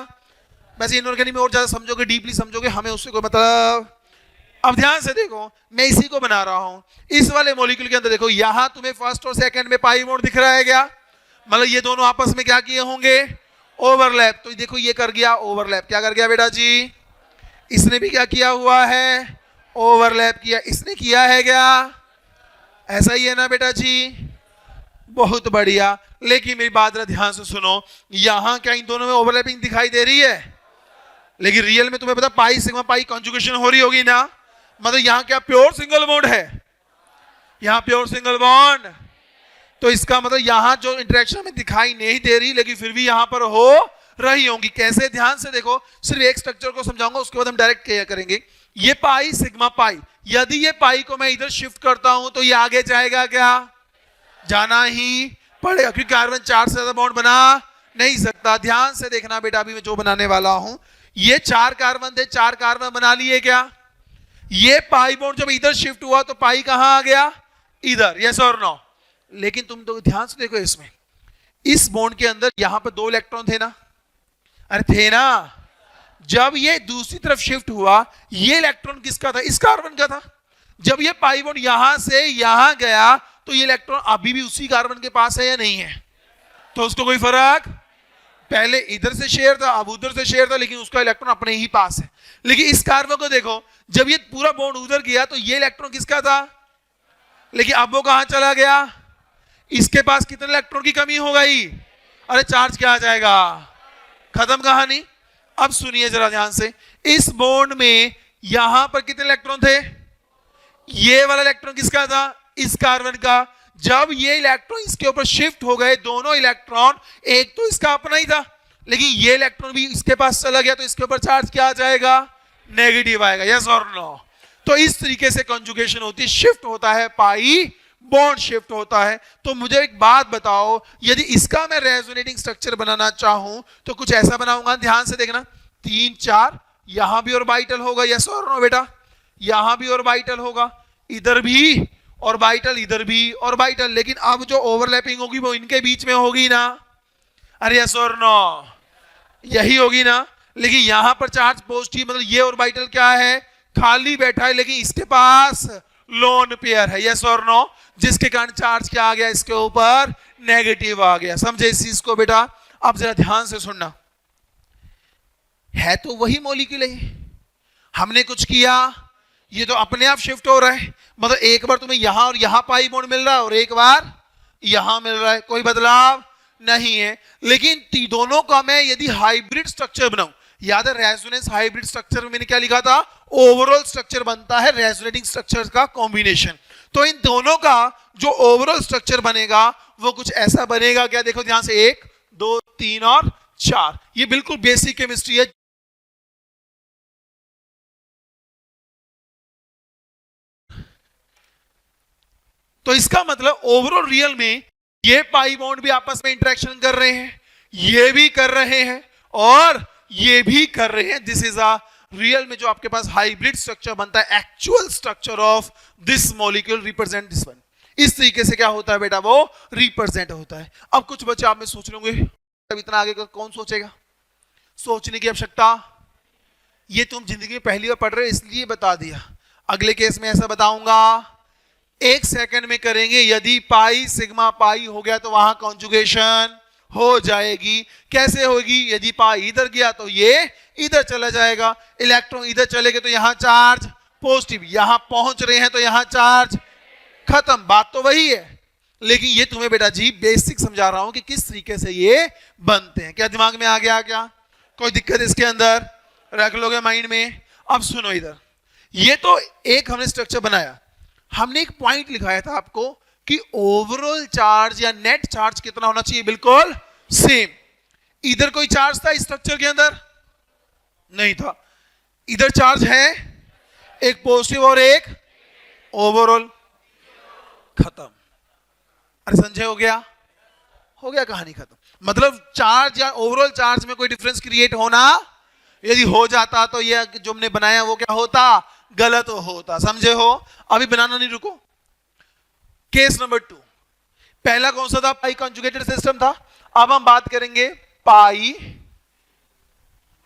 वैसे इनऑर्गेनिक में और ज्यादा समझोगे, डीपली समझोगे, हमें उससे कोई मतलब। अब ध्यान से देखो, मैं इसी को बना रहा हूं, इस वाले मॉलिक्यूल के अंदर देखो, यहां तुम्हें फर्स्ट और सेकंड में पाई बॉन्ड दिख रहा है क्या, मतलब ये दोनों आपस में क्या किए होंगे, ओवरलैप। तो देखो ये कर गया ओवरलैप, क्या कर गया बेटा जी, इसने भी क्या किया हुआ है, ओवरलैप किया, इसने किया है क्या, ऐसा ही है ना बेटा जी, बहुत बढ़िया। लेकिन मेरी बात जरा ध्यान से सुनो, यहां क्या इन दोनों में ओवरलैपिंग दिखाई दे रही है, लेकिन रियल में तुम्हें पता पाई सिग्मा पाई कॉन्जुगेशन हो रही होगी ना, मतलब यहां क्या प्योर सिंगल बॉन्ड है, यहां प्योर सिंगल बॉन्ड। तो इसका मतलब यहां जो इंटरेक्शन हमें दिखाई नहीं दे रही, लेकिन फिर भी यहां पर हो रही होंगी। कैसे, ध्यान से देखो, सिर्फ एक स्ट्रक्चर को समझाऊंगा, उसके बाद हम डायरेक्ट क्या करेंगे। ये पाई सिग्मा पाई, यदि ये पाई को मैं इधर शिफ्ट करता हूं तो ये आगे जाएगा क्या, जाना ही पड़ेगा, क्योंकि कार्बन 4 से ज्यादा बॉन्ड बना नहीं सकता। ध्यान से देखना बेटा, अभी मैं जो बनाने वाला हूं, ये 4 कार्बन थे, 4 कार्बन बना लिए क्या, ये पाई बॉन्ड जब इधर शिफ्ट हुआ तो पाई कहां आ गया, इधर, यस और नो। लेकिन तुम तो ध्यान से देखो, इसमें इस बॉन्ड के अंदर यहां पर 2 इलेक्ट्रॉन थे ना, अरे थे ना, जब ये दूसरी तरफ शिफ्ट हुआ, ये इलेक्ट्रॉन किसका था, इस कार्बन का था। जब ये पाई बॉन्ड यहां से यहां गया तो ये इलेक्ट्रॉन अभी भी उसी कार्बन के पास है या नहीं है, तो उसको कोई फर्क, पहले इधर से शेयर था अब उधर से शेयर था, लेकिन उसका इलेक्ट्रॉन अपने ही पास है। लेकिन इस कार्बन को देखो, जब ये पूरा बॉन्ड उधर गया तो ये इलेक्ट्रॉन किसका था, लेकिन अब वो कहां चला गया, इसके पास कितने इलेक्ट्रॉन की कमी हो गई, अरे चार्ज क्या आ जाएगा, खत्म कहानी। अब सुनिए जरा ध्यान से, इस बॉन्ड में यहां पर कितने इलेक्ट्रॉन थे, ये वाला इलेक्ट्रॉन किसका था, इस कार्बन का। जब ये इलेक्ट्रॉन इसके ऊपर शिफ्ट हो गए, दोनों इलेक्ट्रॉन, एक तो इसका अपना ही था, लेकिन ये इलेक्ट्रॉन भी इसके पास चला गया, तो इसके ऊपर चार्ज क्या आ जाएगा, नेगेटिव आएगा, यस और नो। तो इस तरीके से कंजुगेशन होती है, शिफ्ट होता है पाई बॉन्ड, शिफ्ट होता है। तो मुझे एक बात बताओ, यदि इसका मैं रेजोनेटिंग स्ट्रक्चर बनाना चाहूं तो कुछ ऐसा बनाऊंगा, ध्यान से देखना, 3 4 यहां भी ऑर्बिटल होगा, यस और नो बेटा, यहां भी ऑर्बिटल होगा, इधर भी ऑर्बिटल, इधर भी ऑर्बिटल, लेकिन अब जो ओवरलैपिंग होगी वो इनके बीच में होगी ना, अरे यस और नो, यही होगी ना। लेकिन यहां पर चार्ज पॉजिटिव, मतलब ये ऑर्बिटल क्या है, खाली बैठा है, लेकिन इसके पास लोन पेयर है, यस और नो, जिसके कारण चार्ज क्या आ गया, इसके ऊपर नेगेटिव आ गया। समझे इस चीज को बेटा? अब जरा ध्यान से सुनना, है तो वही मॉलिक्यूल है, हमने कुछ किया, ये तो अपने आप शिफ्ट हो रहा है, मतलब एक बार तुम्हें यहां और यहां पाई बॉन्ड मिल रहा है और एक बार यहां मिल रहा है, कोई बदलाव नहीं है। लेकिन दोनों का मैं यदि हाइब्रिड स्ट्रक्चर बनाऊं, याद है रेजोनेंस हाइब्रिड स्ट्रक्चर में मैंने क्या लिखा था, ओवरऑल स्ट्रक्चर बनता है रेजोनेटिंग स्ट्रक्चर का कॉम्बिनेशन। तो इन दोनों का जो ओवरऑल स्ट्रक्चर बनेगा वो कुछ ऐसा बनेगा, क्या देखो ध्यान से, 1 2 3 और 4, ये बिल्कुल बेसिक केमिस्ट्री है। तो इसका मतलब ओवरऑल रियल में ये पाई बॉन्ड भी आपस में इंटरेक्शन कर रहे हैं, ये भी कर रहे हैं और ये भी कर रहे हैं। दिस इज अ रियल में जो आपके पास हाइब्रिड स्ट्रक्चर बनता है, actual structure of this molecule represent this one. इस तरीके से क्या होता है बेटा, वो रिप्रेजेंट होता है। अब कुछ बच्चे आप में सोच लोगे, अब इतना आगे का कौन सोचेगा, सोचने की आवश्यकता, ये तुम जिंदगी में पहली बार पढ़ रहे हो इसलिए बता दिया। अगले केस में ऐसा बताऊंगा, 1 सेकंड में करेंगे, यदि पाई सिग्मा पाई हो गया तो वहां कॉन्जुगेशन हो जाएगी। कैसे होगी, यदि पाई इधर गया तो ये इधर चला जाएगा, इलेक्ट्रॉन इधर चले गए तो यहां चार्ज पॉजिटिव, यहां पहुंच रहे हैं तो यहां चार्ज खत्म। बात तो वही है, लेकिन ये तुम्हें बेटा जी बेसिक समझा रहा हूं कि किस तरीके से ये बनते हैं। क्या दिमाग में आ गया, क्या कोई दिक्कत इसके अंदर, रख लोगे माइंड में। अब सुनो इधर, ये तो एक हमने स्ट्रक्चर बनाया, हमने एक पॉइंट लिखाया था आपको कि ओवरऑल चार्ज या नेट चार्ज कितना होना चाहिए, बिल्कुल सेम। इधर कोई चार्ज था इस स्ट्रक्चर के अंदर, नहीं था। इधर चार्ज है, एक पॉजिटिव और एक ओवरऑल, खत्म। अरे संजय हो गया, हो गया, कहानी खत्म। मतलब चार्ज या ओवरऑल चार्ज में कोई डिफरेंस क्रिएट होना, यदि हो जाता तो ये जो हमने बनाया वो क्या होता, गलत होता। समझे हो? अभी बनाना नहीं, रुको। केस नंबर 2, पहला कौन सा था, पाई कॉन्जुगेटेड सिस्टम था। अब हम बात करेंगे पाई,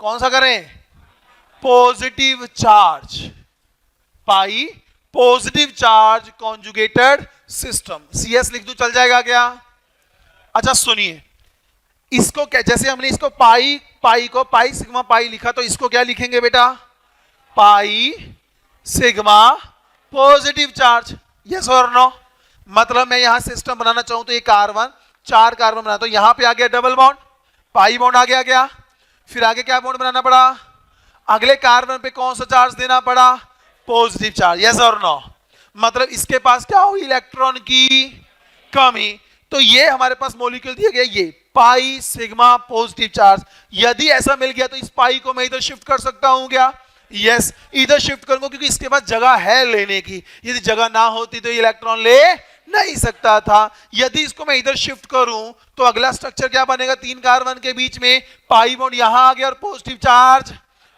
कौन सा करें, positive charge, pi positive charge conjugated system. CS लिख दूं चल जाएगा क्या? अच्छा सुनिए, इसको क्या, जैसे हमने इसको पाई को पाई सिग्मा पाई लिखा, तो इसको क्या लिखेंगे बेटा, पाई सिग्मा पॉजिटिव चार्ज, यस और नो। मतलब मैं यहां सिस्टम बनाना चाहूं तो ये कार्बन, 4 कार्बन बनाता हूं, यहां पे आ गया डबल बॉन्ड, पाई बॉन्ड आ गया क्या, फिर आगे क्या बॉन्ड बनाना पड़ा, अगले कार्बन पे कौन सा चार्ज देना पड़ा, पॉजिटिव चार्ज, यस और नो। मतलब इसके पास क्या होगी, इलेक्ट्रॉन की कमी। तो ये हमारे पास मॉलिक्यूल दिया गया, ये पाई सिग्मा पॉजिटिव चार्ज। यदि ऐसा मिल गया तो इस पाई को मैं इधर शिफ्ट कर सकता हूं क्या, यस, इधर शिफ्ट करूंगा क्योंकि इसके पास जगह है लेने की। यदि जगह ना होती तो इलेक्ट्रॉन ले नहीं सकता था। यदि इसको मैं इधर शिफ्ट करूं तो अगला स्ट्रक्चर क्या बनेगा, 3 कार्बन के बीच में पाई बॉन्ड यहां आ गया और पॉजिटिव चार्ज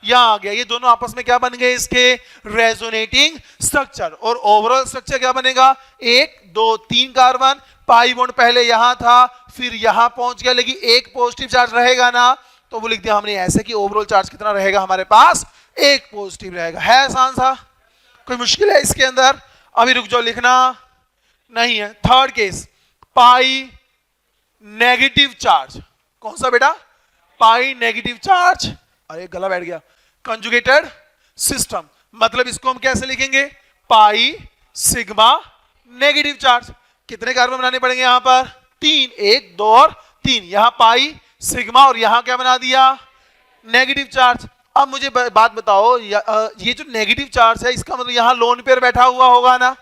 यहां आ गया। ये दोनों आपस में क्या बन गए, इसके रेजोनेटिंग स्ट्रक्चर। और ओवरऑल स्ट्रक्चर क्या बनेगा, 1 2 3 कार्बन, पाई बॉन्ड पहले यहां था फिर यहां पहुंच गया, लेकिन एक पॉजिटिव चार्ज रहेगा ना, तो वो लिख दिया हमने ऐसे कि ओवरऑल चार्ज कितना रहेगा हमारे पास, 1 पॉजिटिव रहेगा। है आसान सा, कोई मुश्किल है इसके अंदर? अभी रुक जाओ, लिखना नहीं है। थर्ड केस, पाई नेगेटिव चार्ज, कौन सा बेटा, पाई नेगेटिव चार्ज, अरे गला बैठ गया, कंजुगेटेड सिस्टम। मतलब इसको हम कैसे लिखेंगे, पाई सिग्मा नेगेटिव चार्ज। कितने कार्बन बनाने पड़ेंगे यहां पर, 3, 1 2 और 3। यहां पाई सिग्मा और यहां क्या बना दिया, नेगेटिव चार्ज। अब मुझे बात बताओ, ये जो नेगेटिव चार्ज है इसका मतलब यहां लोन पेयर बैठा हुआ होगा ना।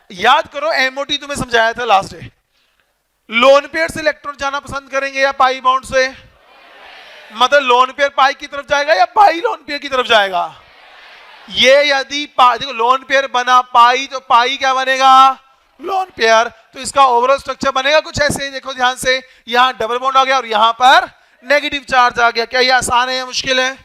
याद करो एमओटी तुम्हें समझाया था लास्ट डे, लोन पेयर से इलेक्ट्रॉन जाना पसंद करेंगे या पाई बॉन्ड से, मतलब लोन पेयर पाई की तरफ जाएगा या पाई लोन पेयर की तरफ जाएगा। ये यदि देखो लोन पेयर बना पाई तो पाई क्या बनेगा, लोन पेयर। तो इसका ओवरऑल स्ट्रक्चर बनेगा कुछ ऐसे, देखो ध्यान से, यहां डबल बॉन्ड आ गया और यहां पर नेगेटिव चार्ज आ गया। क्या ये आसान है या मुश्किल है?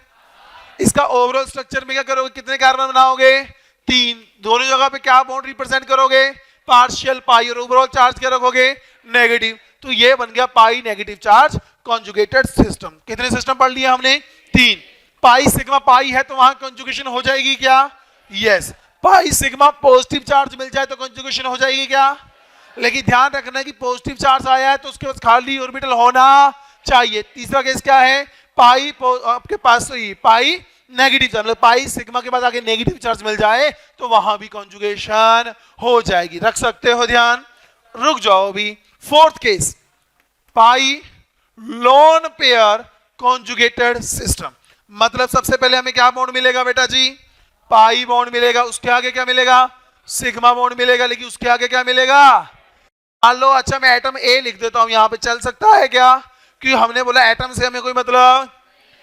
इसका ओवरऑल स्ट्रक्चर में क्या करोगे, कितने कार्बन बनाओगे, 3। दोनों जगह पे क्या बॉन्ड रिप्रेजेंट करोगे, पार्शियल पाई, और ओवरऑल चार्ज क्या रखोगे, नेगेटिव। तो ये बन गया पाई नेगेटिव चार्ज कॉन्जुगेटेड सिस्टम। कितने सिस्टम पढ़ लिए हमने, 3। पाई सिग्मा पाई है तो वहां कॉन्जुगेशन हो जाएगी क्या, yes. Pi sigma positive charge मिल जाए तो कॉन्जुगेशन हो जाएगी क्या, लेकिन ध्यान रखना कि पॉजिटिव चार्ज आया है तो उसके पास खाली ऑर्बिटल होना चाहिए। तीसरा केस क्या है, पाई आपके पास तो ये पाई नेगेटिव चार्ज, मतलब पाई सिग्मा के बाद आगे नेगेटिव चार्ज मिल जाए तो वहां भी कॉन्जुगेशन हो जाएगी। रख सकते हो ध्यान, रुक जाओ अभी। फोर्थ केस, पाई लोन पेयर कॉन्जुगेटेड सिस्टम, मतलब सबसे पहले हमें क्या बॉन्ड मिलेगा बेटा जी, पाई बॉन्ड मिलेगा, उसके आगे क्या मिलेगा, सिग्मा बॉन्ड मिलेगा, लेकिन उसके आगे क्या मिलेगा, मान लो अच्छा मैं एटम ए लिख देता हूं, यहां पे चल सकता है क्या, क्योंकि हमने बोला एटम से हमें कोई मतलब,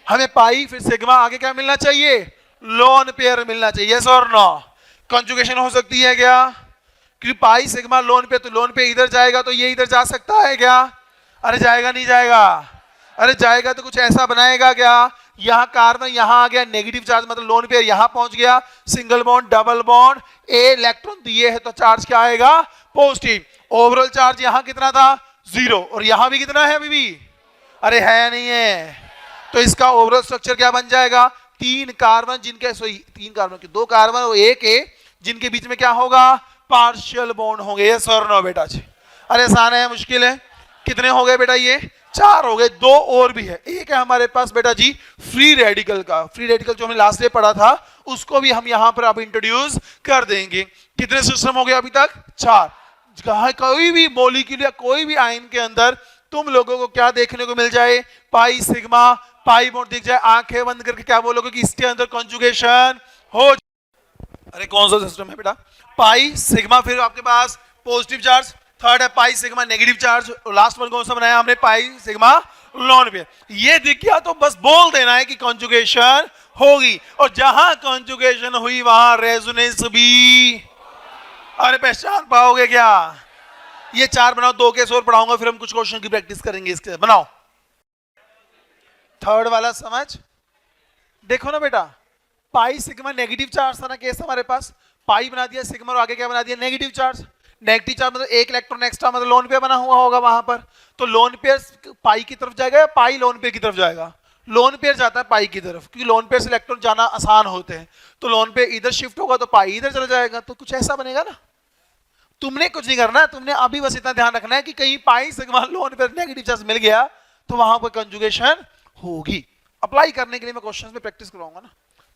हमें पाई फिर सिग्मा आगे क्या मिलना चाहिए, लोन पेयर मिलना चाहिए, यस और नो। कॉन्जुगेशन हो सकती है क्या, क्योंकि पाई सिग्मा लोन पे, तो लोन पे इधर जाएगा तो ये इधर जा सकता है क्या, अरे जाएगा नहीं जाएगा, अरे जाएगा तो कुछ ऐसा बनाएगा क्या, यहां कार्बन यहां आ गया नेगेटिव चार्ज, मतलब लोन पेयर यहां पहुंच गया, सिंगल बॉन्ड डबल बॉन्ड, ए इलेक्ट्रॉन दिए है तो चार्ज क्या आएगा, पॉजिटिव। ओवरऑल चार्ज यहां कितना था, 0, और यहां भी कितना है अभी भी, अरे है या नहीं है, तो इसका ओवरऑल स्ट्रक्चर क्या बन जाएगा, 3 कार्बन जिनके, सॉरी 3 कार्बन के 2 कार्बन और 1 ए, जिनके बीच में क्या होगा, पार्शियल बॉन्ड होंगे, यस और नो बेटा जी। अरे आसान है मुश्किल है, कितने हो गए बेटा, ये 4 हो गए, 2 और भी है। एक है हमारे पास बेटा जी फ्री रेडिकल का, फ्री रेडिकल जो हमने लास्ट डे पढ़ा था उसको भी हम यहां पर अब इंट्रोड्यूस कर देंगे। कितने सिस्टम हो गए अभी तक, 4। कोई भी मॉलिक्यूल या कोई भी आयन के अंदर तुम लोगों को क्या देखने को मिल जाए, पाई सिग्मा पाई बॉन्ड दिख जाए, आंखें बंद करके क्या बोलोगे कि इसके अंदर कॉन्जुगेशन हो। अरे कौन सा सिस्टम है बेटा, पाई सिग्मा, फिर आपके पास पॉजिटिव चार्ज, थर्ड है पाई सिग्मा नेगेटिव चार्ज, और लास्ट वन कौन सा बनाया हमने, पाई सिग्मा लोन पेयर। ये दिख गया तो बस बोल देना है कि कॉन्जुगेशन होगी, और जहां कॉन्जुगेशन हुई वहां रेजोनेंस भी, अरे पहचान पाओगे क्या, ये 4 बनाओ, 2 केस और पढ़ाऊंगा, फिर हम कुछ क्वेश्चन की प्रैक्टिस करेंगे इसके, बनाओ। थर्ड वाला समझ, देखो ना बेटा, पाई सिग्मा नेगेटिव चार्ज था ना केस हमारे पास, पाई बना दिया सिग्मा और आगे क्या बना दिया, नेगेटिव चार्ज। नेगेटिव चार्ज मतलब एक इलेक्ट्रॉन एक्स्ट्रा, मतलब लोन पेयर बना हुआ होगा वहां पर, तो लोन पेयर पाई की तरफ जाएगा या पाई लोन पेयर की तरफ जाएगा, लोन पेयर जाता है पाई की तरफ, क्योंकि लोन पेयर से इलेक्ट्रॉन जाना आसान होते हैं, तो लोन पेयर इधर शिफ्ट होगा तो पाई इधर चला जाएगा, तो कुछ ऐसा बनेगा ना। तुमने कुछ नहीं करना, तुमने अभी बस इतना ध्यान रखना है कि कहीं pi sigma lone pair negative charge मिल गया तो वहां पर कंजुगेशन होगी। अप्लाई करने के लिए मैं क्वेश्चंस में प्रैक्टिस करवाऊंगा ना,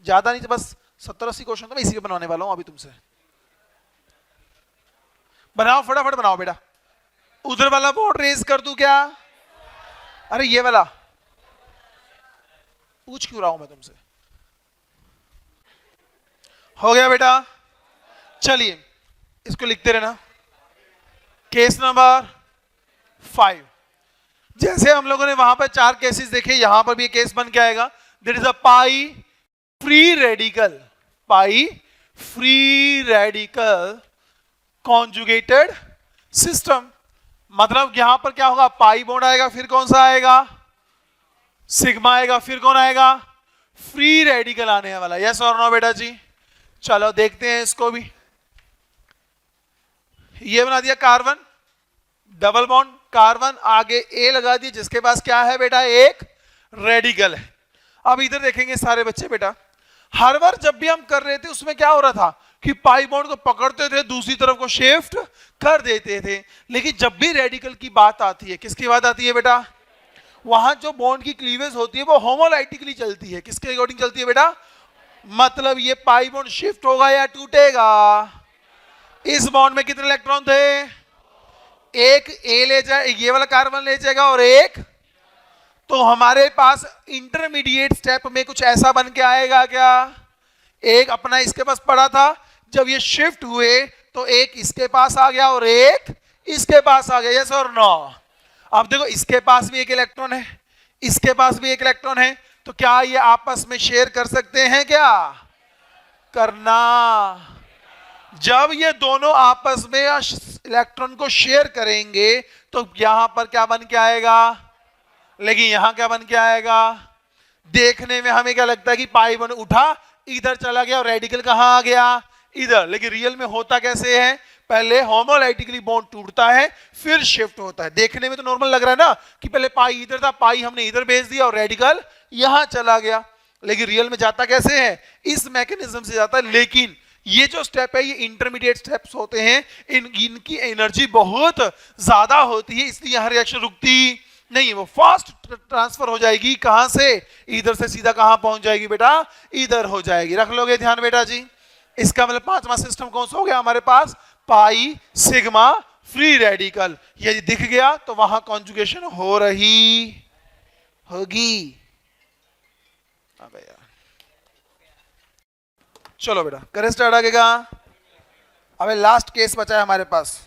ज्यादा नहीं, तो बस 70-80 क्वेश्चन तो मैं इसी पे बनवाने वाला हूं अभी तुमसे। बनाओ फटाफट बनाओ बेटा। उधर वाला बोर्ड रेज कर दूं क्या, अरे ये वाला पूछ क्यों रहा हूं मैं तुमसे, हो गया बेटा, चलिए इसको लिखते रहना। केस नंबर 5, जैसे हम लोगों ने वहां पर 4 केसेस देखे, यहां पर भी एक केस बन के आएगा, that is a pi free radical, pi free radical conjugated system, मतलब यहां पर क्या होगा, पाई बॉन्ड आएगा, फिर कौन सा आएगा, सिग्मा आएगा, फिर कौन आएगा, फ्री रेडिकल आने वाला, यस और नो बेटा जी। चलो देखते हैं इसको भी, ये बना दिया कार्बन डबल बॉन्ड, कार्बन आगे ए लगा दिया, जिसके पास क्या है बेटा, एक रेडिकल है। अब इधर देखेंगे सारे बच्चे बेटा, हर बार जब भी हम कर रहे थे उसमें क्या हो रहा था कि पाई बॉन्ड को पकड़ते थे, दूसरी तरफ को शिफ्ट कर देते थे, लेकिन जब भी रेडिकल की बात आती है, किसकी बात आती है बेटा, वहां जो बॉन्ड की क्लीवेज होती है वो होमोलाइटिकली चलती है, किसके अकॉर्डिंग चलती है बेटा, मतलब ये पाई बॉन्ड शिफ्ट होगा या टूटेगा। इस बॉन्ड में कितने इलेक्ट्रॉन थे, एक ए ले जाए, ये वाला कार्बन ले जाएगा और एक, तो हमारे पास इंटरमीडिएट स्टेप में कुछ ऐसा बन के आएगा क्या, एक अपना इसके पास पड़ा था, जब ये शिफ्ट हुए तो एक इसके पास आ गया और एक इसके पास आ गया, यस और नो। अब देखो इसके पास भी एक इलेक्ट्रॉन है, इसके पास भी एक इलेक्ट्रॉन है, तो क्या ये आपस में शेयर कर सकते हैं क्या, करना। जब ये दोनों आपस में इलेक्ट्रॉन को शेयर करेंगे तो यहां पर क्या बन के आएगा, लेकिन यहां क्या बन के आएगा, देखने में हमें क्या लगता है कि पाई वन उठा इधर चला गया और रेडिकल कहां आ गया, इधर, लेकिन रियल में होता कैसे है, पहले होमोलाइटिकली बॉन्ड टूटता है फिर शिफ्ट होता है। देखने में तो नॉर्मल लग रहा है ना कि पहले पाई इधर था, पाई हमने इधर भेज दिया और रेडिकल यहां चला गया, लेकिन रियल में जाता कैसे है, इस मैकेनिज्म से जाता है। लेकिन ये जो स्टेप है ये इंटरमीडिएट स्टेप्स होते हैं, इनकी एनर्जी बहुत ज्यादा होती है, इसलिए यहां रिएक्शन रुकती नहीं, वो फास्ट ट्रांसफर हो जाएगी, कहां से, इधर से सीधा कहां पहुंच जाएगी बेटा, इधर हो जाएगी। रख लोगे ध्यान बेटा जी। इसका मतलब पांचवा सिस्टम कौन सा हो गया हमारे पास, पाई सिग्मा फ्री रेडिकल, यदि दिख गया तो वहां कॉन्जुगेशन हो रही होगी। यार चलो बेटा करें स्टार्ट आगे का। अबे लास्ट केस बचा है हमारे पास,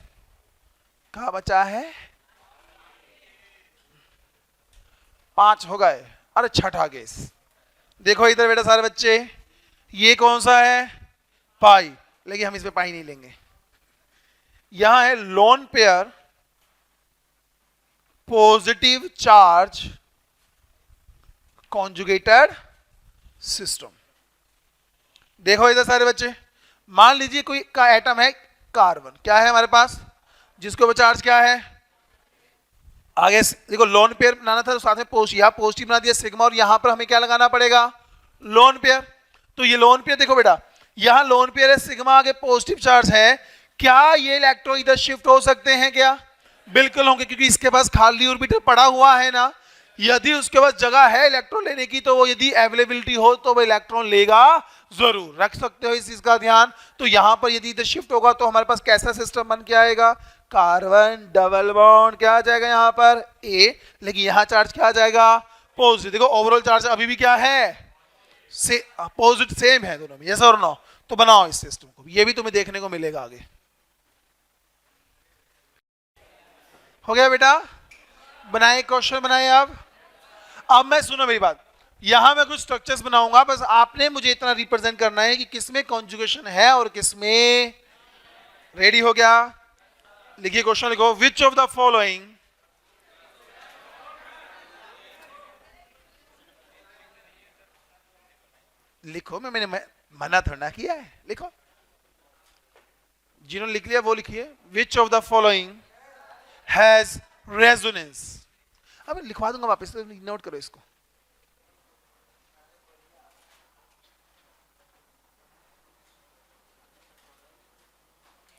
कहां बचा है, 5 हो गए, अरे छठा केस। देखो इधर बेटा सारे बच्चे, ये कौन सा है, पाई, लेकिन हम इसमें पाई नहीं लेंगे। यहां है lone pair positive charge conjugated system. देखो इधर सारे बच्चे, मान लीजिए कोई का एटम है कार्बन, क्या है हमारे पास, जिसके ऊपर चार्ज क्या है, आगे देखो लोन पेयर बनाना था तो साथ में पॉजिटिव बना दिया सिग्मा, और यहां पर हमें क्या लगाना पड़ेगा, लोन पेयर। तो ये लोन पेयर देखो बेटा, यहां लोन पेयर है, सिग्मा आगे पॉजिटिव चार्ज है, क्या ये इलेक्ट्रॉन इधर शिफ्ट हो सकते हैं क्या, बिल्कुल होंगे, क्योंकि इसके पास खाली ऑर्बिटल पड़ा हुआ है ना। यदि उसके पास जगह है इलेक्ट्रॉन लेने की तो वो यदि अवेलेबिलिटी हो तो वो इलेक्ट्रॉन लेगा जरूर, रख सकते हो इस चीज का ध्यान। तो यहां पर यदि इधर शिफ्ट होगा तो हमारे पास कैसा सिस्टम बन के आएगा, कार्बन डबल बॉन्ड क्या आ जाएगा यहां पर ए, लेकिन यहां चार्ज क्या आ जाएगा पॉजिटिव। देखो ओवरऑल चार्ज अभी भी क्या है, पॉजिटिव सेम है दोनों में, यस और नो। तो बनाओ इस सिस्टम को, ये भी तुम्हें देखने को मिलेगा आगे। हो गया बेटा, बनाए क्वेश्चन बनाए। अब मैं सुनो मेरी बात, यहां मैं कुछ स्ट्रक्चर्स बनाऊंगा, बस आपने मुझे इतना रिप्रेजेंट करना है कि किसमें कॉन्जुगेशन है और किसमें, रेडी हो गया, लिखिए क्वेश्चन लिखो, विच ऑफ द फॉलोइंग लिखो, मैंने मना थोड़ा किया है, लिखो, जिन्होंने लिख लिया वो लिखिए, which of the following has resonance. अब लिखवा दूंगा वापस, तो नोट करो इसको,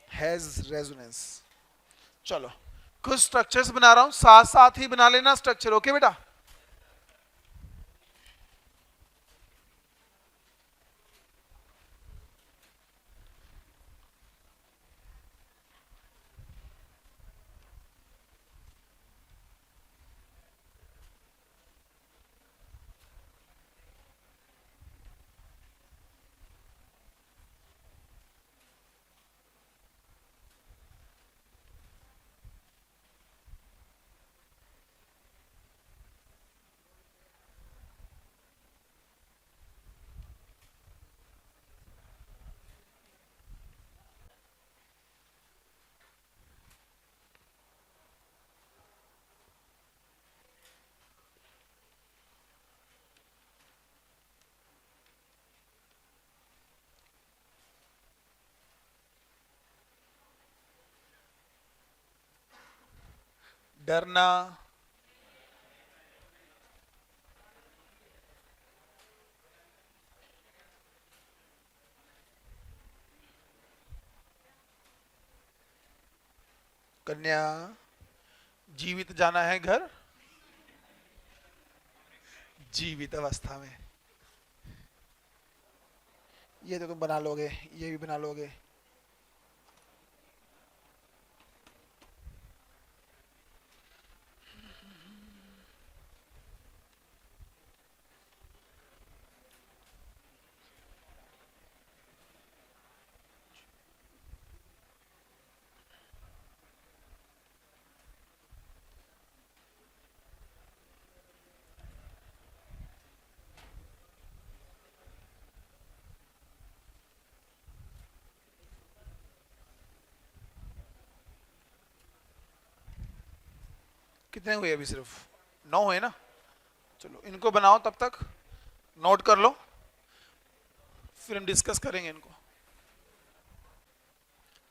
हैज रेजोनेंस। चलो कुछ स्ट्रक्चर्स बना रहा हूं, साथ साथ ही बना लेना स्ट्रक्चर, ओके बेटा। डरना, कन्या, जीवित जाना है घर, जीवित अवस्था में, ये तो तुम बना लोगे, ये भी बना लोगे। कितने हुए अभी, सिर्फ 9 हुए ना। चलो इनको बनाओ तब तक, नोट कर लो, फिर हम डिस्कस करेंगे इनको।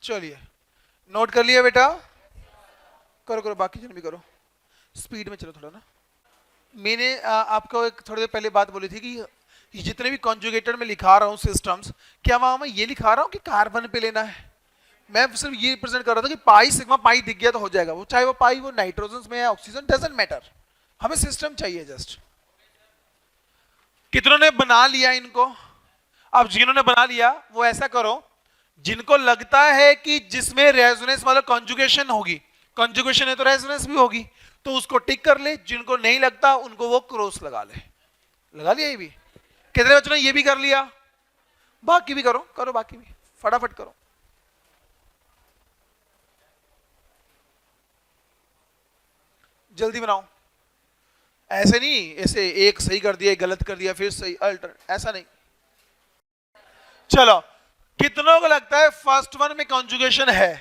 चलिए, नोट कर लिया बेटा? करो करो, बाकी जन भी करो, स्पीड में चलो थोड़ा ना। मैंने आपको एक थोड़ी देर पहले बात बोली थी कि ये जितने भी कॉन्जुगेटेड में लिखा रहा हूँ सिस्टम्स, क्या वहां मैं ये लिखा रहा हूँ कि कार्बन पे लेना है? मैं सिर्फ ये रिप्रेजेंट कर रहा था कि पाई सिग्मा पाई दिख गया तो हो जाएगा, वो चाहे वो पाई वो नाइट्रोजन में है ऑक्सीजन, डजंट मैटर, हमें सिस्टम चाहिए जस्ट। कितनों ने बना लिया इनको? अब जिन्होंने बना लिया वो ऐसा करो, जिनको लगता है कि जिसमें रेजोनेंस मतलब कॉन्जुगेशन होगी, कॉन्जुगेशन है तो रेजोनेंस भी होगी, तो उसको टिक कर ले। जिनको नहीं लगता उनको वो क्रॉस लगा ले। लगा लिया ये भी? कितने बच्चों ने ये भी कर लिया? बाकी भी करो, करो बाकी भी, फटाफट करो। जल्दी बनाओ, ऐसे नहीं, ऐसे एक सही कर दिया, एक गलत कर दिया, फिर सही अल्टर, ऐसा नहीं। चलो, कितनों को लगता है फर्स्ट वन में कॉन्जुगेशन है?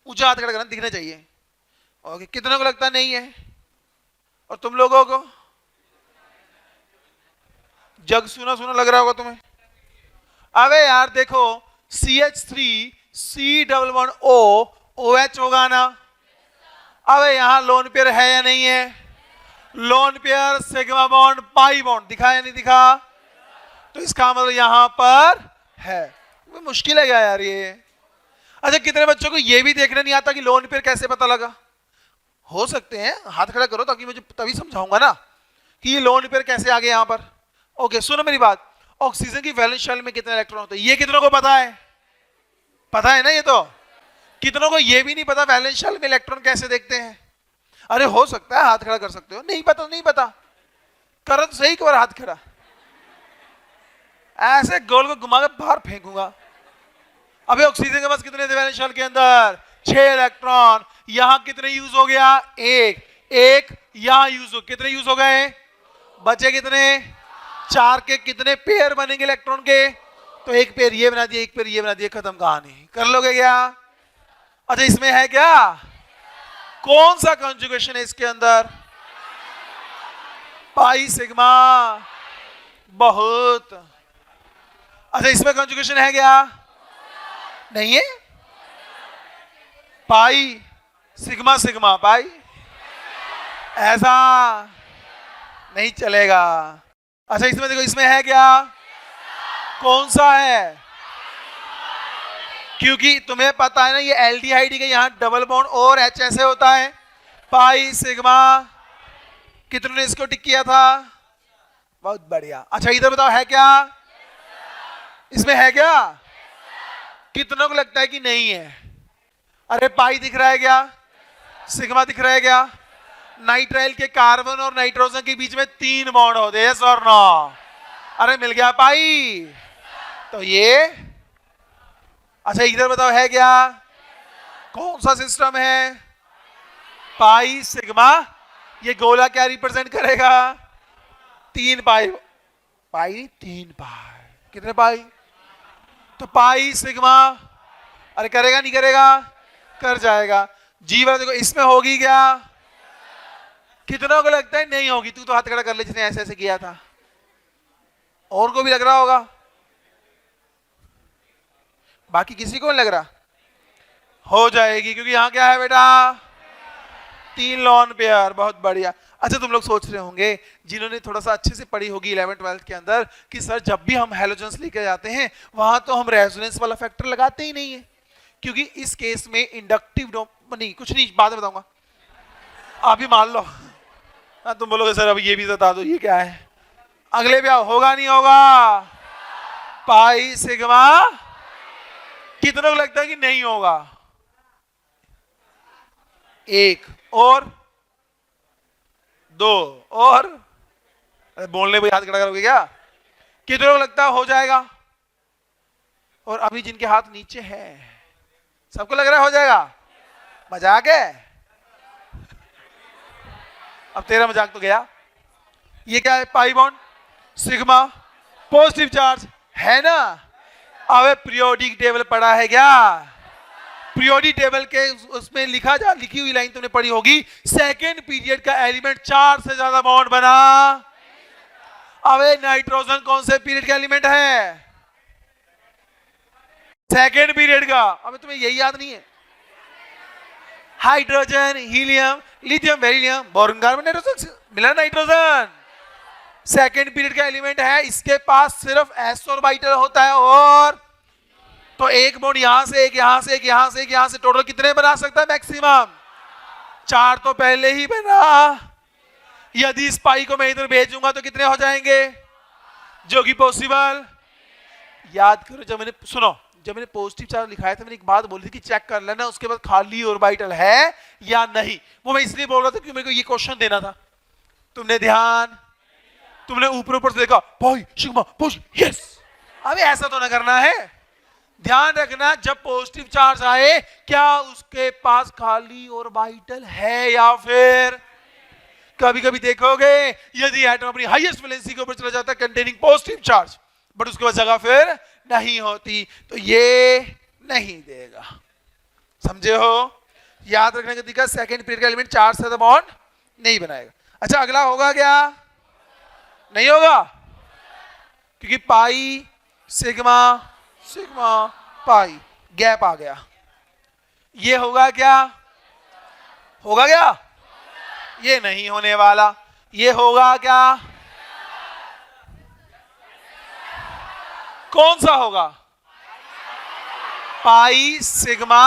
ऊंचा हाथ खड़ा करना, दिखना चाहिए। ओके, कितनों को लगता नहीं है? और तुम लोगों को? जग सुना सुना लग रहा होगा तुम्हें। अबे यार देखो, CH3 C++O OH होगा ना? अबे यहां लोन पेयर है या नहीं है? Lone pair sigma bond pi bond दिखा या नहीं दिखा? तो इसका मतलब यहां पर है। मुश्किल है क्या यार ये? अच्छा, कितने बच्चों को ये भी देखने नहीं आता कि लोन पेयर कैसे पता लगा? हो सकते हैं, हाथ खड़ा करो ताकि मुझे तभी समझाऊंगा ना कि ये लोन पेयर कैसे आ गए यहां पर। ओके, सुनो मेरी बात, ऑक्सीजन की वैलेंस शेल में कितने इलेक्ट्रॉन होते हैं? ये कितनों को पता है? पता है ना ये तो? कितनों को ये भी नहीं पता वैलेंस शेल में इलेक्ट्रॉन कैसे देखते हैं? अरे हो सकता है, हाथ खड़ा कर सकते हो। नहीं पता तो नहीं पता, करो तो सही, एक बार हाथ खड़ा, ऐसे गोल को घुमा कर बाहर फेंकूंगा। अबे ऑक्सीजन के पास कितने थे वैलेंस शेल के अंदर? 6 इलेक्ट्रॉन। यहां कितने यूज हो गया? एक यहां यूज हो, कितने यूज हो गए? बचे कितने? 4 के कितने पेयर बनेंगे इलेक्ट्रॉन के? तो एक पेयर ये बना दिया, एक पेयर ये बना दिया, खत्म कहानी। कर लोगे क्या? अच्छा, इसमें है क्या? कौन सा कॉन्जुगेशन है इसके अंदर? Pi sigma. बहुत अच्छा, इसमें कॉन्जुगेशन है क्या? नहीं है। पाई सिग्मा सिग्मा पाई, ऐसा नहीं चलेगा। अच्छा, इसमें देखो, इसमें है क्या? कौन सा है? क्योंकि तुम्हें पता है ना ये एल्डिहाइड के यहां डबल बॉन्ड और H ऐसे होता है, पाई सिग्मा। कितने ने इसको टिक किया था? बहुत बढ़िया। अच्छा, इधर बताओ है क्या? इसमें है क्या? कितनों को लगता है कि नहीं है? अरे पाई दिख रहा है क्या? सिग्मा दिख रहा है क्या? नाइट्राइल के कार्बन और नाइट्रोजन के बीच में 3 बॉन्ड होते हैं, यस और नो? अरे मिल गया पाई, तो ये। अच्छा, इधर बताओ है क्या? कौन सा सिस्टम है? Pi sigma. ये गोला क्या रिप्रेजेंट करेगा? 3 पाई, पाई 3 पाई, कितने पाई? तो पाई सिग्मा। अरे करेगा नहीं करेगा? कर जाएगा। जी वाला देखो, इसमें होगी क्या? कितनों को लगता है नहीं होगी? तू तो हाथ खड़ा कर ले जिसने ऐसे ऐसे किया था, और को भी लग रहा होगा, बाकी किसी को नहीं लग रहा? हो जाएगी, क्योंकि यहां क्या है बेटा? 3 लोन पेयर। बहुत बढ़िया। अच्छा, तुम लोग सोच रहे होंगे जिन्होंने थोड़ा सा अच्छे से पढ़ी होगी 11th-12th के अंदर कि सर जब भी हम हैलोजेंस लेके जाते हैं वहां तो हम रेजोनेंस वाला फैक्टर लगाते ही नहीं है, क्योंकि इस केस में इंडक्टिव नहीं, कुछ नहीं, बाद में बताऊंगा, आप ही मान लो। हाँ, तुम बोलोगे सर अब ये भी बता दो, ये क्या है? अगले ब्याह होगा नहीं होगा? Pi sigma. कितनों को लगता है कि नहीं होगा? 1 और 2 और, बोलने पे हाथ खड़ा करोगे क्या? कितनों को लगता है हो जाएगा? और अभी जिनके हाथ नीचे है, सबको लग रहा है हो जाएगा? मजाक है? अब तेरा मजाक तो गया। ये क्या है? Pi bond sigma, positive charge है ना? अब पीरियोडिक टेबल पढ़ा है क्या? पीरियोडिक टेबल के उसमें लिखी हुई लाइन तुमने पढ़ी होगी, सेकेंड पीरियड का एलिमेंट 4 से ज्यादा बॉन्ड बना। अबे नाइट्रोजन कौन से पीरियड का एलिमेंट है? सेकेंड पीरियड का। अबे तुम्हें यही याद नहीं है? Hydrogen, helium, lithium, beryllium, boron, carbon, nitrogen, मिला नाइट्रोजन सेकेंड पीरियड का एलिमेंट है। इसके पास सिर्फ s ऑर्बिटल होता है, और तो एक बॉन्ड यहां से, एक यहां से, एक यहां से, एक यहां से, टोटल कितने बना सकता है मैक्सिमम? 4 तो पहले ही बना। यदि इस पाई को मैं इधर भेजूंगा तो कितने हो जाएंगे? जो कि पॉसिबल। याद करो, जब मैंने पॉजिटिव चार्ज लिखाया था, मैंने एक बात बोली थी कि चेक कर लेना उसके बाद खाली ऑर्बिटल है या नहीं। वो मैं इसलिए बोल रहा था कि मेरे को ये क्वेश्चन देना था। तुमने ऊपर से देखा पाई सिग्मा पॉजिटिव, यस। अबे ऐसा तो ना करना है। ध्यान रखना, जब पॉजिटिव चार्ज आए क्या उसके पास खाली ऑर्बिटल है या फिर? कभी कभी देखोगे यदि एटम अपनी हाईएस्ट वैलेंसी के ऊपर चला जाता है कंटेनिंग पॉजिटिव चार्ज, बट उसके बाद जगह फिर नहीं होती, तो ये नहीं देगा। समझे हो? याद रखने का तरीका, सेकंड पीरियड का एलिमेंट 4 से बॉन्ड नहीं बनाएगा। अच्छा, अगला होगा क्या? नहीं होगा, क्योंकि pi sigma sigma pi gap आ गया। ये होगा क्या? होगा क्या? ये नहीं होने वाला। ये होगा क्या? कौन सा होगा? पाई सिग्मा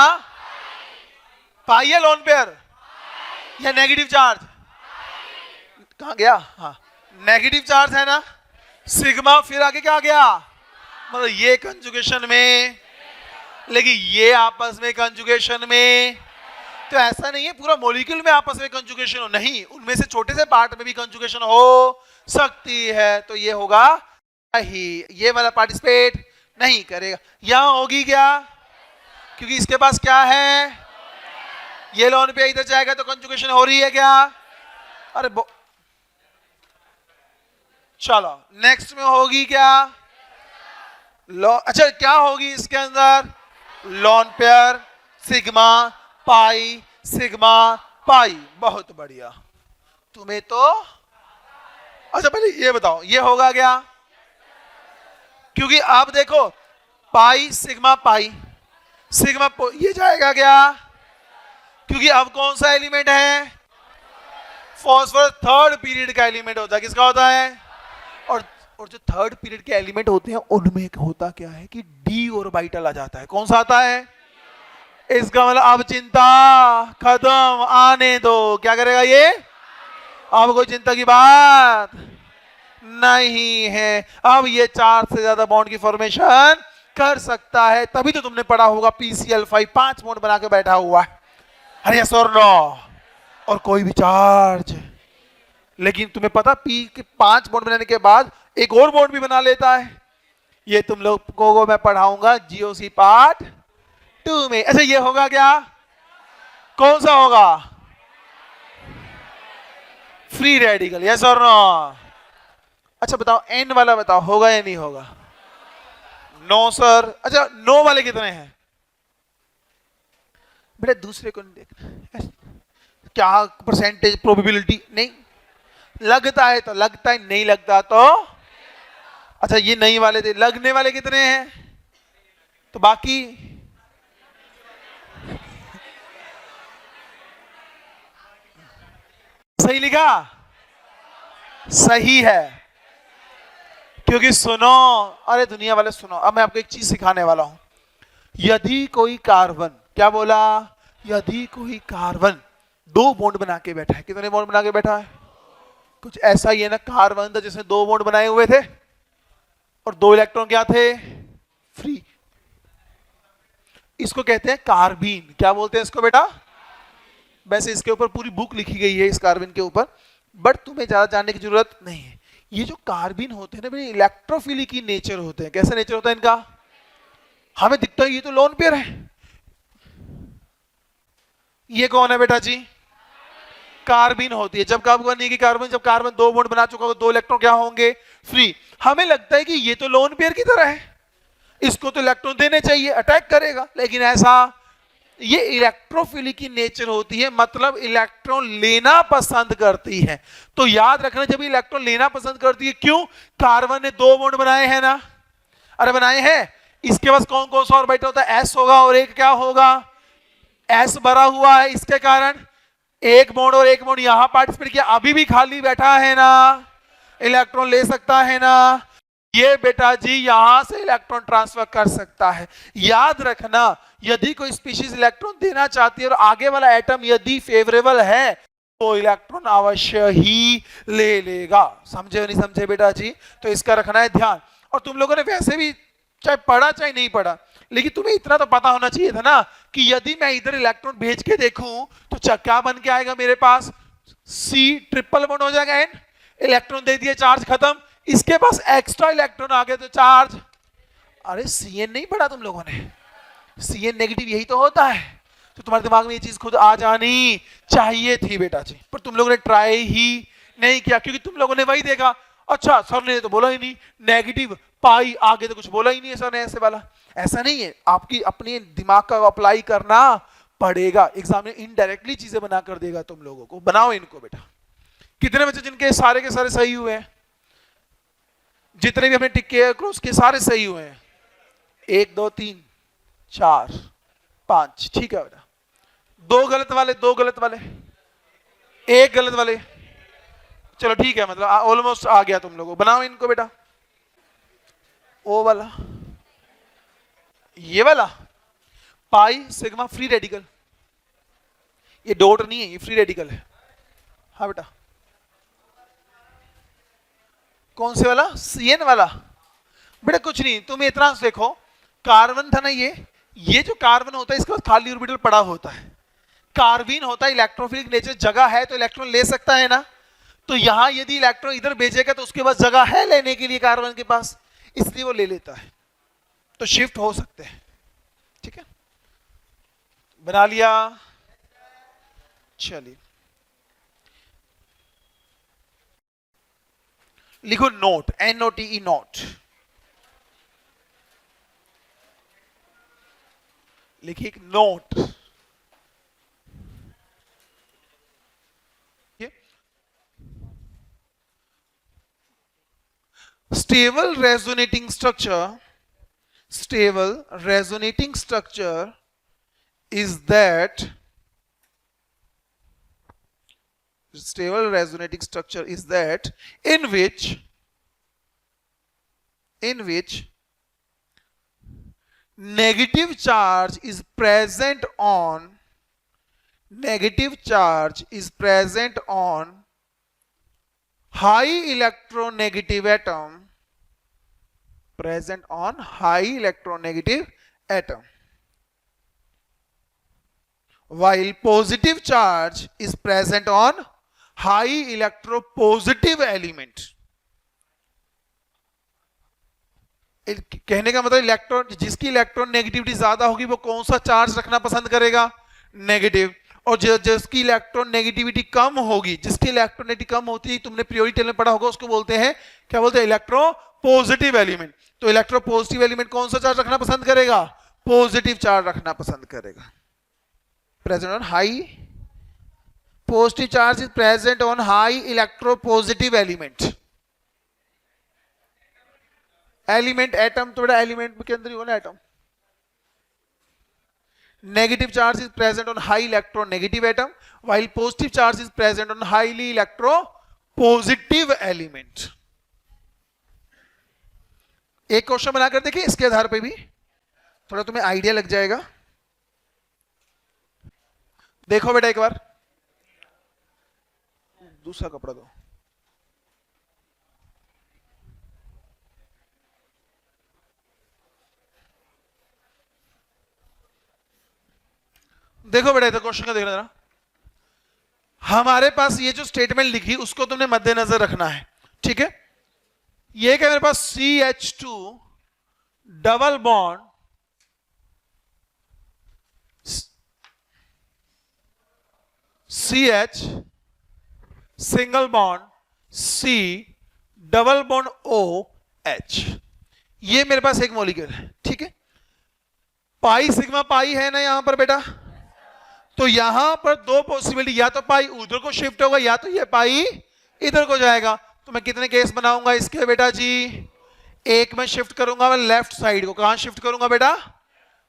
पाई या लोन पेयर या नेगेटिव चार्ज? कहां गया? हाँ, नेगेटिव चार्ज है ना। सिग्मा फिर आगे क्या गया? मतलब ये कंजुगेशन में, लेकिन ये आपस में कंजुगेशन में। तो ऐसा नहीं है पूरा मॉलिक्यूल में आपस में कंजुगेशन हो, नहीं, उनमें से छोटे से पार्ट में भी कंजुगेशन हो सकती है। तो ये होगा ही, ये वाला पार्टिसिपेट नहीं करेगा। यहां होगी क्या? क्योंकि इसके पास क्या है? ये लोन पे इधर जाएगा तो कंजुगेशन हो रही है क्या? अरे चलो नेक्स्ट में होगी क्या? अच्छा, क्या होगी इसके अंदर? Lone pair sigma pi sigma pi. बहुत बढ़िया। तुम्हें तो अच्छा पहले ये बताओ, ये होगा क्या? क्योंकि आप देखो पाई सिग्मा ये जाएगा क्या? क्योंकि अब कौन सा एलिमेंट है? फॉस्फोरस थर्ड पीरियड का एलिमेंट होता है। किसका होता है? और जो थर्ड पीरियड के एलिमेंट होते हैं उनमें होता क्या है कि डी ऑर्बिटल आ जाता है। कौन सा आता है? इसका मतलब अब चिंता खत्म, आने दो। क्या करेगा ये? अब कोई चिंता की बात नहीं है। अब ये 4 से ज्यादा बॉन्ड की फॉर्मेशन कर सकता है। तभी तो तुमने पढ़ा होगा PCl5 5 बॉन्ड बना के बैठा हुआ है। अरे यस और नो? और कोई भी चार्ज। लेकिन तुम्हें पता पी के 5 बॉन्ड बनाने के बाद एक और बॉन्ड भी बना लेता है। ये तुम लोग को मैं पढ़ाऊंगा GOC पार्ट 2 में। अच्छा, ये होगा क्या? कौन सा होगा? फ्री रेडिकल, यस और नो? अच्छा बताओ, एन वाला बताओ, होगा या नहीं होगा? No sir. अच्छा, नो वाले कितने हैं बेटा? दूसरे को नहीं देखना, क्या परसेंटेज प्रोबेबिलिटी नहीं लगता है तो लगता है, नहीं लगता तो। अच्छा, ये नहीं वाले थे, लगने वाले कितने हैं? तो बाकी सही लिखा? सही है। क्योंकि सुनो, अरे दुनिया वाले सुनो, अब मैं आपको एक चीज सिखाने वाला हूं। यदि कोई कार्बन, क्या बोला? यदि कोई कार्बन 2 बॉन्ड बना के बैठा है। कितने बॉन्ड बना के बैठा है? कुछ ऐसा ही है ना, कार्बन था जिसने 2 बॉन्ड बनाए हुए थे और 2 इलेक्ट्रॉन क्या थे? फ्री। इसको कहते हैं कार्बीन। क्या बोलते हैं इसको बेटा? वैसे इसके ऊपर पूरी बुक लिखी गई है इस कार्बन के ऊपर, बट तुम्हें ज्यादा जानने की जरूरत नहीं है। ये जो कार्बन होते हैं ना, बड़े इलेक्ट्रोफिलिक की नेचर होते हैं। कैसा नेचर होता है इनका? हमें दिखता है ये तो लोन पेयर है। ये कौन है बेटा जी? कार्बन होती है। जब कार्बन की कार्बन, जब कार्बन 2 बॉन्ड बना चुका होगा, 2 इलेक्ट्रॉन क्या होंगे? फ्री। हमें लगता है कि ये तो लोन पेयर की तरह है, इसको तो इलेक्ट्रॉन देने चाहिए, अटैक करेगा, लेकिन ऐसा ये इलेक्ट्रोफिलिक की नेचर होती है, मतलब इलेक्ट्रॉन लेना पसंद करती है। तो याद रखना, जब इलेक्ट्रॉन लेना पसंद करती है, क्यों? कार्बन ने 2 बॉन्ड बनाए हैं ना, अरे बनाए हैं। इसके पास कौन कौन सा ऑर्बिटल होता है? एस होगा, और एक क्या होगा? एस भरा हुआ है, इसके कारण एक बॉन्ड और एक बॉन्ड यहां पार्टिसिपेट किया, अभी भी खाली बैठा है ना, इलेक्ट्रॉन ले सकता है ना। ये बेटा जी यहां से इलेक्ट्रॉन ट्रांसफर कर सकता है। याद रखना, यदि कोई स्पीशीज इलेक्ट्रॉन देना चाहती है और आगे वाला एटम यदि फेवरेबल है तो इलेक्ट्रॉन अवश्य ही ले लेगा। समझे नहीं समझे बेटा जी? तो इसका रखना है ध्यान। और तुम लोगों ने वैसे भी चाहे पढ़ा चाहे नहीं पढ़ा, लेकिन तुम्हें इतना तो पता होना चाहिए था ना कि यदि मैं इधर इलेक्ट्रॉन भेज के देखूं तो क्या बन के आएगा मेरे पास? सी ट्रिपल बॉन्ड हो जाएगा एन, इलेक्ट्रॉन दे दिए, चार्ज खत्म। इसके पास एक्स्ट्रा इलेक्ट्रॉन आ गए तो चार्ज, अरे सीएन नहीं पढ़ा तुम लोगों ने? सीएन नेगेटिव यही तो होता है। तो तुम्हारे दिमाग में ये चीज खुद आ जानी चाहिए थी बेटा जी, पर तुम लोगों ने ट्राई ही नहीं किया, क्योंकि तुम लोगों ने वही देखा, अच्छा सर ने तो बोला ही नहीं नेगेटिव पाई, आगे तो कुछ बोला ही नहीं है सर ने ऐसे वाला। ऐसा नहीं है, आपकी अपने दिमाग का अप्लाई करना पड़ेगा। एग्जाम में इनडायरेक्टली चीजें बना कर देगा तुम लोगों को। बनाओ इनको बेटा। कितने बच्चे जिनके सारे के सारे सही हुए हैं? जितने भी हमने टिक किए क्रॉस के सारे सही हुए हैं? 1 2 3 4 5, ठीक है बेटा। 2 गलत वाले, 2 गलत वाले, 1 गलत वाले, चलो ठीक है, मतलब ऑलमोस्ट आ गया तुम लोगों। बनाओ इनको बेटा। ओ वाला, ये वाला पाई सिग्मा फ्री रेडिकल, ये डॉट नहीं है, ये फ्री रेडिकल है। हाँ बेटा, कौन से वाला? सीएन वाला। बेटा कुछ नहीं, तुम इतना देखो, कार्बन था ना, ये जो कार्बन होता है इसके पास खाली ऑर्बिटल पड़ा होता है। कार्बन होता है इलेक्ट्रोफिलिक नेचर, जगह है तो इलेक्ट्रॉन ले सकता है ना। तो यहां यदि इलेक्ट्रॉन इधर भेजेगा तो उसके पास जगह है लेने के लिए कार्बन के पास, इसलिए वो ले लेता है। तो शिफ्ट हो सकते हैं, ठीक है। बना लिया, चलिए लिखो नोट, NOTE नोट। लिखिए एक note. Stable resonating structure, stable resonating structure is that, stable resonating structure is that in which negative charge is present on, negative charge is present on high electronegative atom, present on high electronegative atom, while positive charge is present on high electropositive element. कहने का मतलब electron, जिसकी electron negativity ज्यादा होगी वो कौन सा charge रखना पसंद करेगा? नेगेटिव। और जिसकी इलेक्ट्रॉन नेगेटिविटी कम होगी, जिसकी इलेक्ट्रॉन नेगेटिविटी कम होती है, तुमने प्रियोरिटी टेबल में पढ़ा होगा, उसको बोलते हैं, क्या बोलते हैं? Electro positive element. तो इलेक्ट्रो पॉजिटिव एलिमेंट कौन सा चार्ज रखना पसंद करेगा? पॉजिटिव चार्ज रखना पसंद करेगा। Present on high, positive charge is present on high electro positive element. Element atom, तो बेटा एलिमेंट के अंदर ही होना atom. Negative charge is present on high electronegative atom, while positive charge is present on highly electropositive element. एक question बनाकर देखिए, इसके आधार पे भी थोड़ा तुम्हें आइडिया लग जाएगा। देखो बेटा एक बार, दूसरा कपड़ा दो। देखो बेटा इधर क्वेश्चन का देखना जरा। हमारे पास ये जो स्टेटमेंट लिखी उसको तुमने मद्देनजर रखना है, ठीक है। ये क्या, मेरे पास CH2 double bond CH single bond C double bond OH, ये मेरे पास एक मॉलिक्यूल है, ठीक है। पाई सिग्मा पाई है ना यहां पर बेटा, तो यहां पर दो पॉसिबिलिटी, या तो पाई उधर को शिफ्ट होगा या तो ये पाई इधर को जाएगा। तो मैं कितने केस बनाऊंगा इसके बेटा जी? एक में शिफ्ट करूंगा मैं लेफ्ट साइड को, कहां शिफ्ट करूंगा बेटा?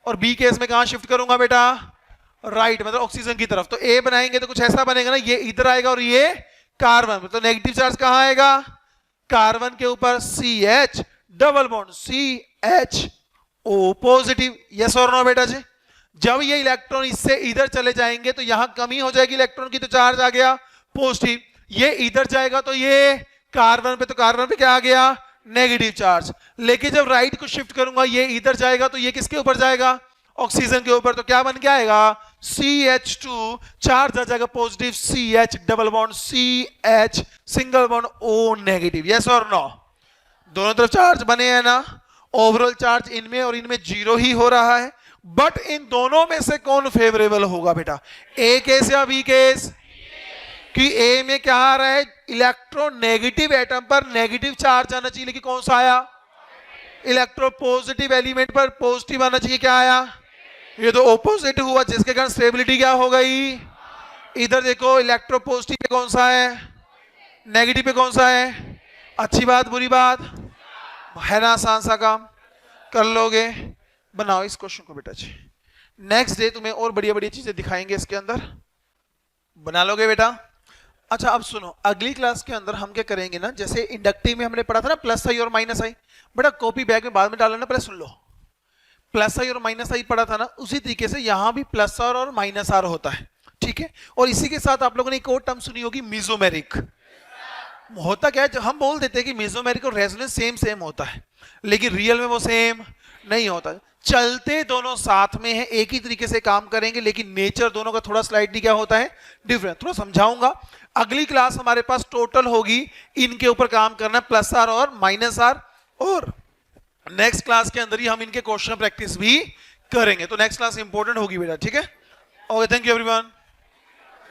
और बी केस में कहां शिफ्ट करूंगा बेटा? राइट, मतलब ऑक्सीजन की तरफ। तो ए बनाएंगे तो कुछ ऐसा बनेगा ना, ये इधर आएगा और ये कार्बन, तो नेगेटिव चार्ज कहां आएगा? कार्बन के ऊपर CH double bond CHO positive. Yes और नो बेटा जी? जब ये इलेक्ट्रॉन इससे इधर चले जाएंगे तो यहां कमी हो जाएगी इलेक्ट्रॉन की, तो चार्ज आ गया पॉजिटिव। ये इधर जाएगा तो ये कार्बन पे, तो कार्बन पे क्या आ गया? Negative charge. लेकिन जब राइट को शिफ्ट करूंगा ये इधर जाएगा तो ये किसके ऊपर जाएगा? ऑक्सीजन के ऊपर। तो क्या बन के आएगा? CH2 चार्ज आ जाएगा positive, CH double bond CH single bond O negative. Yes और नो? दोनों तरफ चार्ज बने हैं ना? ओवरऑल चार्ज इनमें और इनमें जीरो ही हो रहा है, बट इन दोनों में से कौन फेवरेबल होगा बेटा? ए केस या बी केस? कि ए में क्या आ रहा है? इलेक्ट्रॉन नेगेटिव एटम पर नेगेटिव चार्ज आना चाहिए, लेकिन कौन सा आया? इलेक्ट्रो पॉजिटिव एलिमेंट पर पॉजिटिव आना चाहिए, क्या आया? ये तो ऑपोजिट हुआ, जिसके कारण स्टेबिलिटी क्या हो गई? इधर देखो इलेक्ट्रो पॉजिटिव पे कौन सा है? नेगेटिव पे कौन सा है? अच्छी बात बुरी बात है ना? आसान सा काम कर लोगे। बनाओ इस क्वेश्चन को बेटा जी, नेक्स्ट डे तुम्हें और बढ़िया बढ़िया चीजें दिखाएंगे इसके अंदर, बना लोगे बेटा? अच्छा अब सुनो, अगली क्लास के अंदर हम क्या करेंगे ना, जैसे इंडक्टिव में हमने पढ़ा था ना प्लस आई और माइनस आई, बेटा कॉपी बैग में बाद में डालना, पहले सुन लो। प्लस आई और माइनस आई पढ़ा था ना, उसी तरीके से यहां भी प्लस आर और माइनस आर होता है, ठीक है? और इसी के साथ आप लोगों ने एक और टर्म सुनी होगी, मेसोमेरिक। होता क्या है, जब हम बोल देते हैं कि मेसोमेरिक और रेजोनेंस सेम सेम होता है, लेकिन रियल में वो सेम नहीं होता। चलते दोनों साथ में है, एक ही तरीके से काम करेंगे, लेकिन नेचर दोनों का थोड़ा स्लाइटली क्या होता है? डिफरेंट। थोड़ा समझाऊंगा। अगली क्लास हमारे पास टोटल होगी इनके ऊपर काम करना, प्लस आर और माइनस आर, और नेक्स्ट क्लास के अंदर ही हम इनके क्वेश्चन प्रैक्टिस भी करेंगे। तो नेक्स्ट क्लास इंपॉर्टेंट होगी बेटा, ठीक है? Okay, thank you everyone.